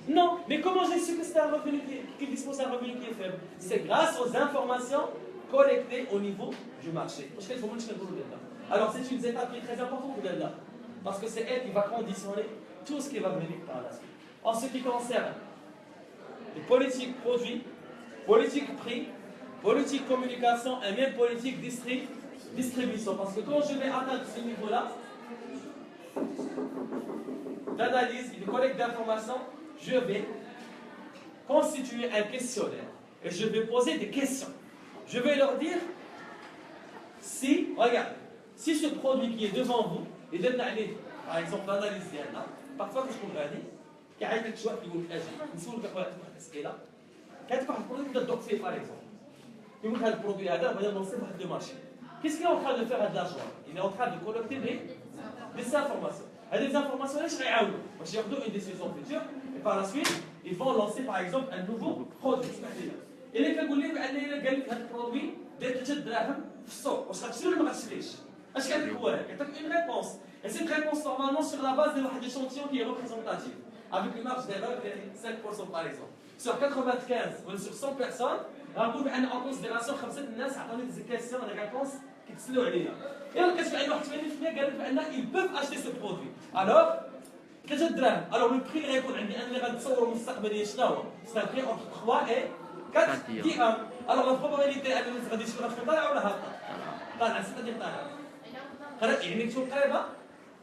Non. Mais comment j'ai su que c'est un revenu qui dispose d'un revenu qui est faible? C'est grâce aux informations collectées au niveau du marché. Alors c'est une étape qui est très importante pour là, parce que c'est elle qui va conditionner tout ce qui va venir par la suite. En ce qui concerne les politiques produits, politique prix, politique communication et même politique distribution. Parce que quand je vais atteindre ce niveau-là d'analyse et de collecte d'informations, je vais constituer un questionnaire et je vais poser des questions. Je vais leur dire si, regarde, si ce produit qui est devant vous, et par exemple l'analyse d'Anna, parfois que je comprends qu'il y a quelque chose qui vous agit. Quand tu parles de produit, par exemple, il y a un produit à de marché. Qu'est-ce qu'il est en train de faire à de l'argent? Il est en train de collecter des informations. Et des informations, ils vont une décision future, et par la suite, ils vont lancer par exemple un nouveau produit. Et les gens qui disent que ce produit est un dirham, une réponse. Et cette réponse, normalement, sur la base d'un échantillon qui est représentatif, avec une marge d'erreur de 5% par exemple. Sur 95 ou sur 100 personnes, on peut prendre en considération 5 personnes qui ont des questions et des réponses qui te sont liées. Et on a ils peuvent acheter ce produit. Alors, alors le prix est c'est un prix entre 3 et 4 dirhams. Alors la probabilité est que les gens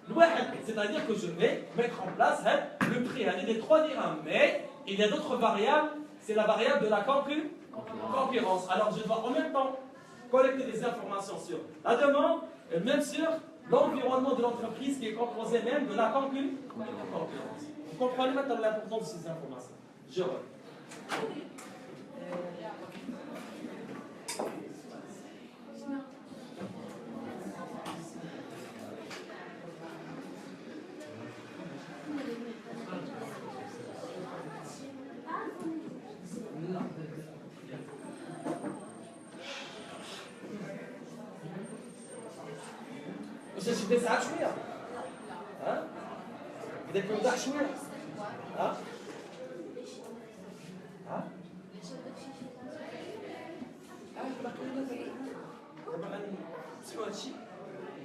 vont c'est-à-dire que je vais mettre en place le prix des 3 dirhams. Mais il y a d'autres variables, c'est la variable de la concurrence. Alors je dois en même temps collecter des informations sur la demande et même sur l'environnement de l'entreprise qui est composé même de la concurrence. Vous comprenez maintenant l'importance de ces informations? Je reviens. باش تسعى شويه ها بدك توضح شويه ها ها دابا غنمسحوا هادشي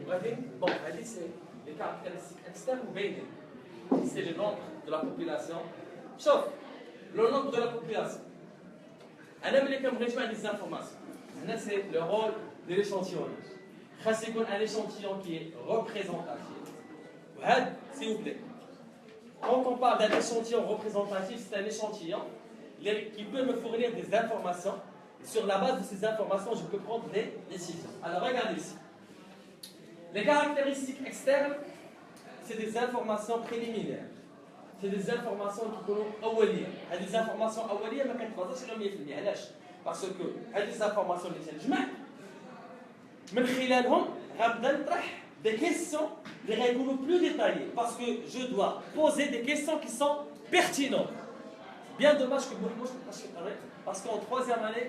وغادي بون هادي سي لي كاركتيرستيك اكسترن وباينين سي لو نومبر دو لا بوبولاسيون شوف لو نومبر دو لا بوبولاسيون انا ملي كنبغي نجمع دي زانفورماسيون هنا سي لو رول دو ليشانتيوناج. C'est un échantillon qui est représentatif. S'il vous plaît. Quand on parle d'un échantillon représentatif, c'est un échantillon qui peut me fournir des informations. Sur la base de ces informations, je peux prendre des décisions. Alors regardez ici. Les caractéristiques externes, c'est des informations préliminaires. C'est des informations qui sont awaliya. Des informations awaliya, mais quand on va parce que ces informations les من خلالهم غنبدا نطرح des questions qui seront plus détaillées parce que je dois poser des questions qui sont pertinentes. Bien dommage que moi je ne sais pas parce qu'en troisième année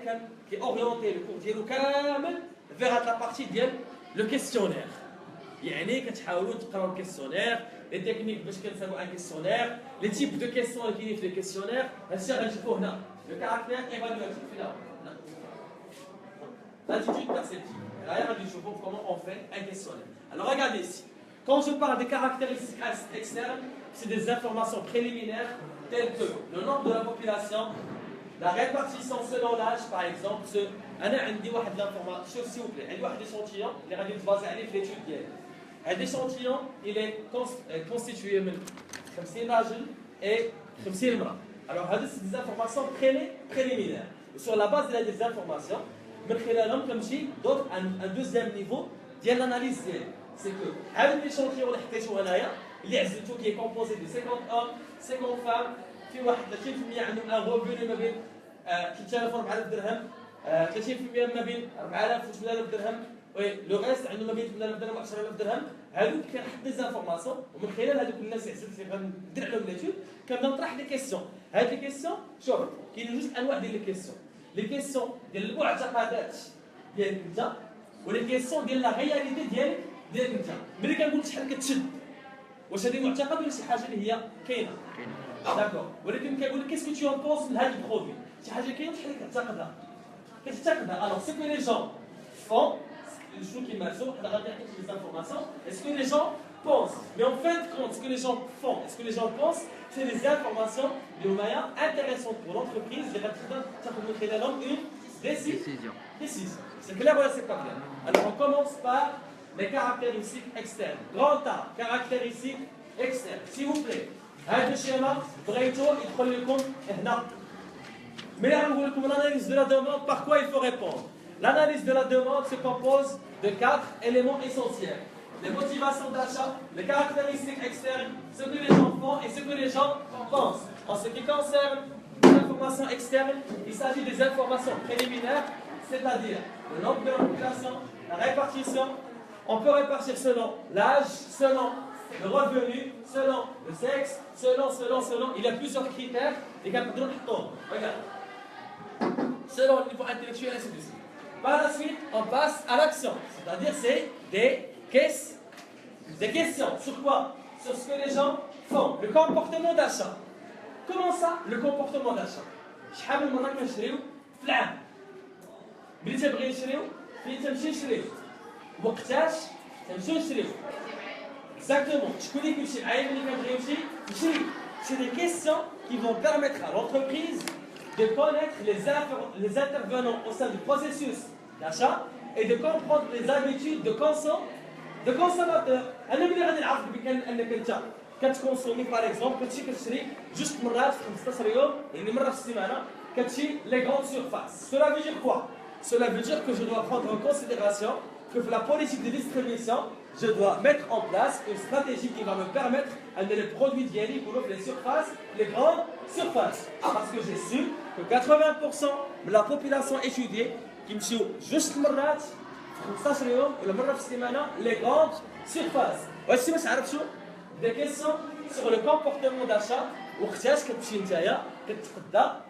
qui est orienté le cours ديالو كامل vers la partie ديال le questionnaire. يعني كتحاولوا تقراو الكيسيونير les techniques باش كنسالوا un questionnaire, les types de questions اللي كاينين في les questionnaires. هادشي غنشوفوه هنا le caractère évaluatif هنا l'attitude perceptive. Et là, je vous montre comment on fait un questionnaire. Alors regardez ici. Quand je parle des caractéristiques externes, c'est des informations préliminaires telles que le nombre de la population, la répartition selon l'âge, par exemple. أنا عندي واحد l'information, s'il vous plaît, عندي واحد échantillon اللي غادي نتبازي عليه في l'étude ديالي. هذا l'échantillon, il est constitué من 50 راجل et 50 امرأة. Alors, c'est des informations préliminaires. Et sur la base de des informations, من خلالهم كنمشي d'autres un deuxième niveau ديال l'analyse ديالي. C'est que هذا l'échantillon اللي حطيته هنايا اللي عزلته qui est composé de 50 hommes, 50 femmes, في واحد 30% عندهم un revenu ما بين 3000 و 4000 درهم. 30% ما بين 4000 و 8000 درهم وي لو ريست عنده ما بين 8000 درهم و 10000 درهم. هذوك كنحط دي زانفورماسيون ومن خلال هذوك الناس اللي عزلت اللي غندير عليهم ليتود كنبدا نطرح دي كيسيون. هاد لي كيسيون شوف كاين جوج انواع ديال لي كيسيون. لي كيسيون ديال المعتقدات ديالك انت ولي كيسيون ديال لا رياليتي ديالك انت. ملي كنقول شحال كتشد واش هذه معتقد ولا شي حاجه اللي هي كاينه داكور. ولكن كنقول لك كيسكو تي اون بونس لهاد البرودوي شي حاجه كاينه شحال كتعتقدها. Alors, ce que les gens font, le jour qui m'a dit, on a regardé les informations, est-ce que les gens pensent? Mais en fin de compte, ce que les gens font, est-ce que les gens pensent? C'est des informations de manière intéressante pour l'entreprise. Ça peut montrer à l'homme une décision. C'est clair ou c'est pas clair? Alors, on commence par les caractéristiques externes. Grand A, caractéristiques externes. S'il vous plaît, هذا الشيما بغيتو يدخل لكم هنا. Mais là, on vous l'analyse de la demande, par quoi il faut répondre? L'analyse de la demande se compose de 4 éléments essentiels. Les motivations d'achat, les caractéristiques externes, ce que les gens font et ce que les gens pensent. En ce qui concerne les informations externes, il s'agit des informations préliminaires, c'est-à-dire le nombre de la population, la répartition. On peut répartir selon l'âge, selon le revenu, selon le sexe, selon. Il y a plusieurs critères et qu'à regarde. Selon le niveau intellectuel, ainsi de suite. Par la suite, on passe à l'action. C'est-à-dire, c'est des questions. Sur quoi? Sur ce que les gens font. Le comportement d'achat. Comment ça? Le comportement d'achat. شحال من مرة كنشريو في العام. ملي تبغي نشريو، فين تمشي نشريو. وقتاش تمشيو نشريو. Exactement. شكون اللي كيمشي معايا ملي كنبغي نشري؟ C'est des questions qui vont permettre à l'entreprise de connaître les intervenants au sein du processus d'achat et de comprendre les habitudes de consommateurs. أنا ملي غادي نعرف بأنك أنت كتكونسومي باغ اكزومبل كتشري جوج مرات في 15 يوم يعني مرة في السيمانة كتمشي les grandes surfaces. Cela veut dire quoi? Cela veut dire que je dois prendre en considération que pour la politique de distribution, je dois mettre en place une stratégie qui va me permettre de les produits d'Yali pour les surfaces, les grandes surfaces. Parce que j'ai su que 80% de la population étudiée qui me suit juste مرات 15 يوم ولا مرة في السيمانة les grandes surfaces. وهادشي باش عرفت شو؟ des questions sur le comportement d'achat وقتاش كتمشي نتايا كتقدا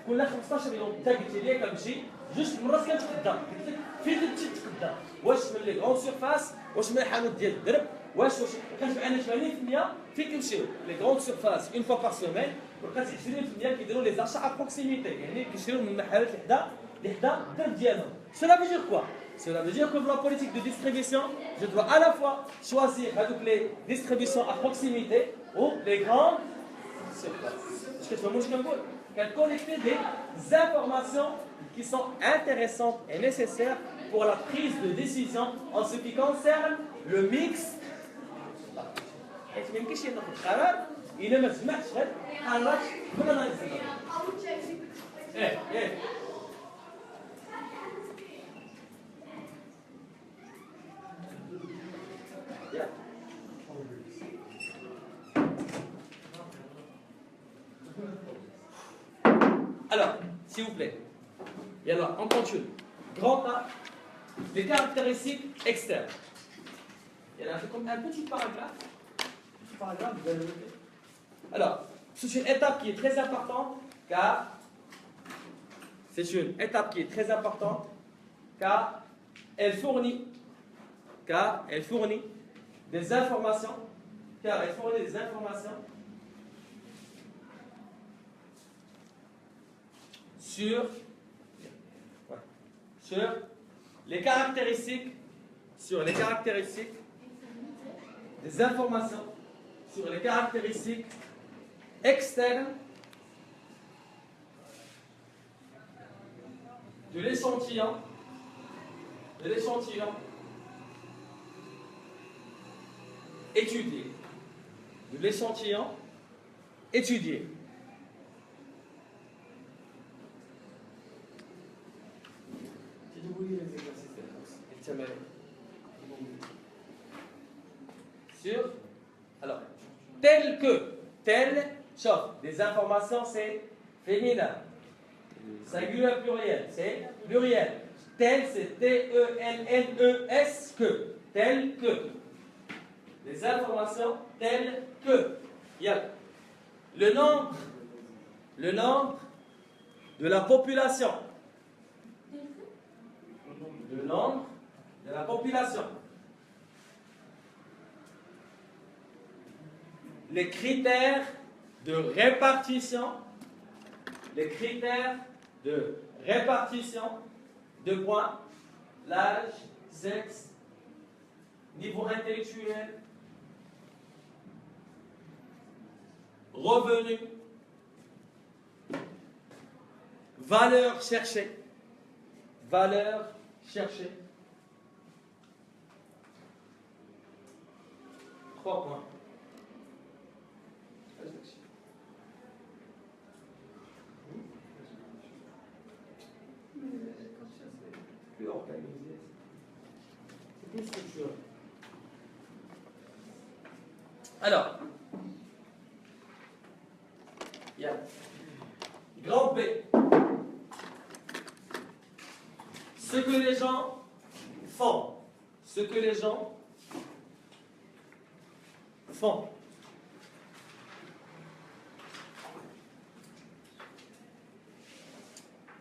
كل 15 يوم انت قلتي لي كنمشي جوج مرات كنتقدا قلت لك فين تمشي تقدا واش من لي غون سيرفاس واش من الحانوت ديال الدرب واش كنشوف عندنا 80% فين كنمشيو لي غون سيرفاس اون فوا بار سيمين وبقات 20% كيديروا لي زاشا ا بروكسيميتي يعني كيشريو من المحلات اللي حدا الدرب ديالهم. Cela veut dire quoi? Cela veut dire que pour la politique de distribution, je dois à la fois choisir les distributions à proximité ou les grandes surfaces. Je vais collecter des informations qui sont intéressantes et nécessaires pour la prise de décision en ce qui concerne le mix. Alors, s'il vous plaît, et alors, on continue. Grand A, les caractéristiques externes. Il y a un petit paragraphe. Vous allez noter. Alors, c'est une étape qui est très importante car elle fournit des informations sur les caractéristiques, sur les caractéristiques des informations, sur les caractéristiques externes de l'échantillon, étudié, de l'échantillon étudié. Sur, alors, tel que, sauf, des informations c'est féminin. Singulier pluriel, c'est pluriel. Tel, c'est T-E-L-N-E-S, que. Tel que. Des informations telles que. Il y a le nombre de la population. Le nombre de la population. Les critères de répartition. Les critères de répartition de points, l'âge, sexe, niveau intellectuel, revenu, valeur cherchée, 3 points. Plus organisé, c'est plus structuré. Alors, il y a grand B. Ce que les gens font. Ce que les gens font.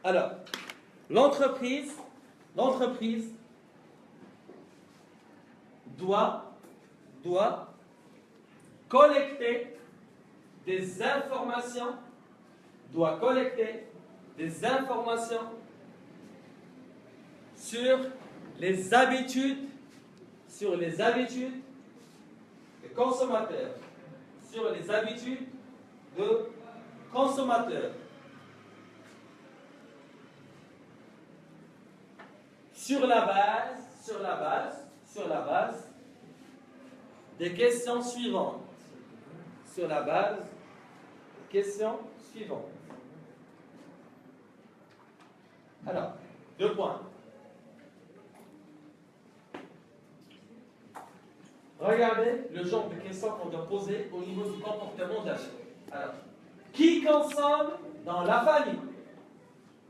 Alors, l'entreprise doit collecter des informations, sur les habitudes des consommateurs, sur les habitudes de consommateurs. Sur la base des questions suivantes. Sur la base des questions suivantes. Alors, 2 points. Regardez le genre de questions qu'on doit poser au niveau du comportement d'achat. Alors, qui consomme dans la famille?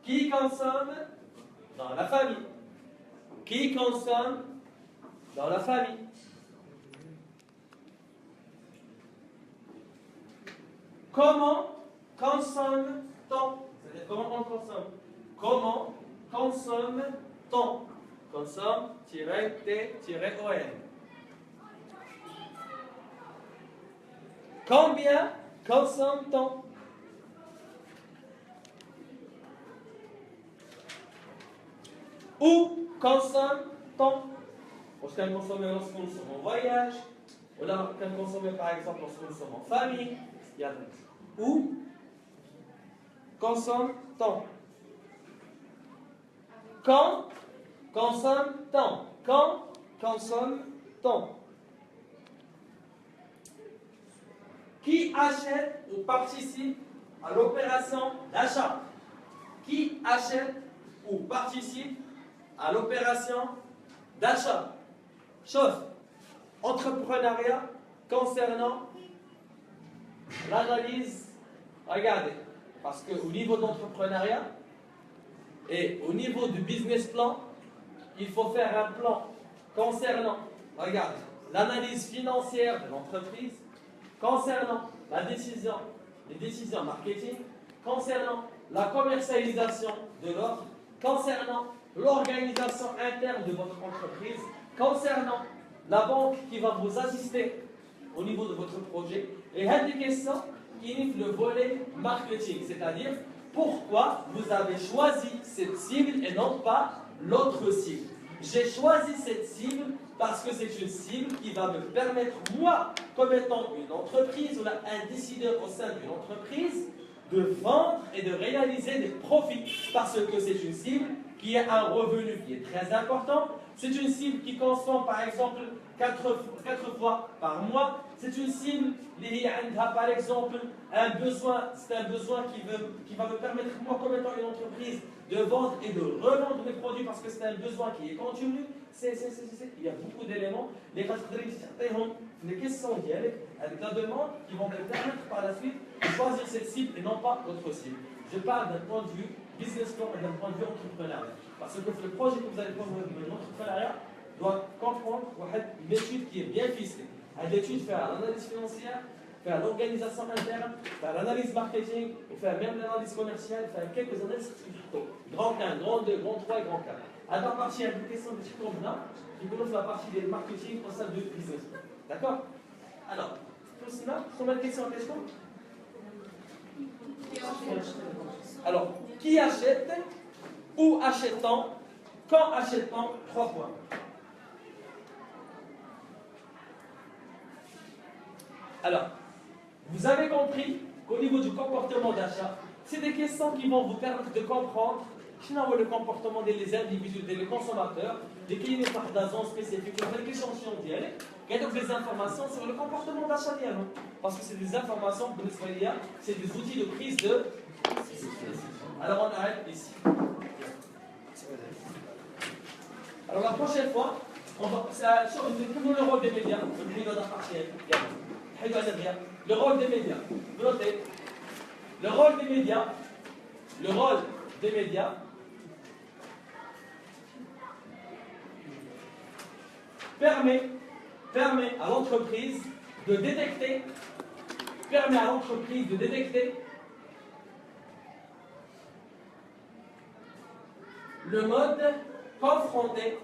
Qui consomme dans la famille? Qui consomme dans la famille? Comment consomme-t-on? C'est-à-dire comment on consomme? Comment consomme-t-on? Consomme-T-O-N. Combien consomme-t-on? Où consomme-t-on? Lorsqu'on consomme lorsqu'on est en voyage, ou là, quand on consomme par exemple lorsqu'on est en famille, il y a où consomme-t-on? Quand consomme-t-on? Quand consomme-t-on? Qui achète ou participe à l'opération d'achat? Qui achète ou participe à l'opération d'achat? Chose, entrepreneuriat concernant l'analyse. Regardez, parce qu'au niveau d'entrepreneuriat et au niveau du business plan, il faut faire un plan concernant, regardez, l'analyse financière de l'entreprise, concernant les décisions marketing, concernant la commercialisation de l'offre, concernant l'organisation interne de votre entreprise, concernant la banque qui va vous assister au niveau de votre projet, et il y a des questions qui initient le volet marketing, c'est-à-dire pourquoi vous avez choisi cette cible et non pas l'autre cible. J'ai choisi cette cible parce que c'est une cible qui va me permettre, moi, comme étant une entreprise ou un décideur au sein d'une entreprise, de vendre et de réaliser des profits. Parce que c'est une cible qui a un revenu qui est très important. C'est une cible qui consomme, par exemple, 4 fois par mois. C'est une cible qui a, par exemple, un besoin. C'est un besoin qui va me permettre, moi, comme étant une entreprise, de vendre et de revendre mes produits parce que c'est un besoin qui est continu. Il y a beaucoup d'éléments. Les questions avec la demande qui vont me permettre par la suite de choisir cette cible et non pas l'autre cible. Je parle d'un point de vue business plan et d'un point de vue entrepreneurial. Parce que le projet que vous allez prendre dans l'entrepreneuriat doit comprendre une étude qui est bien ficelée. L'étude faire l'analyse financière, faire l'organisation interne, faire l'analyse marketing, faire même l'analyse commerciale, faire quelques analyses grand 1, grand 2, grand 3 et grand 4. À la partie implication de ce là qui commence la partie du marketing au sein du business. D'accord? Alors, tout cela, sont mes questions en question? Alors, qui achète? Où achète-t-on? Quand achète-t-on? 3 points. Alors, vous avez compris qu'au niveau du comportement d'achat, c'est des questions qui vont vous permettre de comprendre le comportement des individus, des consommateurs, des clients par zone spécifique. Vous avez des questions dialectes, il y a donc des informations sur le comportement d'achat. Parce que c'est des informations, c'est des outils de prise de... Alors on arrête ici. Alors la prochaine fois, on va... Comment le rôle des médias? Le rôle des médias. Vous notez. Le rôle des médias. Le rôle des médias. Permet à l'entreprise de détecter. Le mode confronté.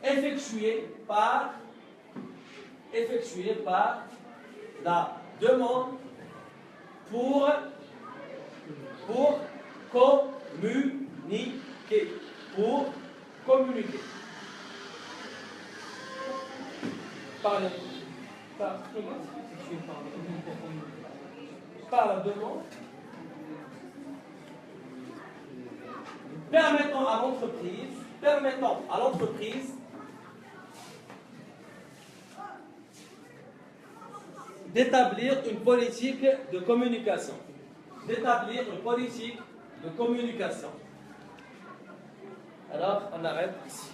Effectué par la demande pour communiquer. Par la demande permettant à l'entreprise d'établir une politique de communication. Alors, on arrête ici.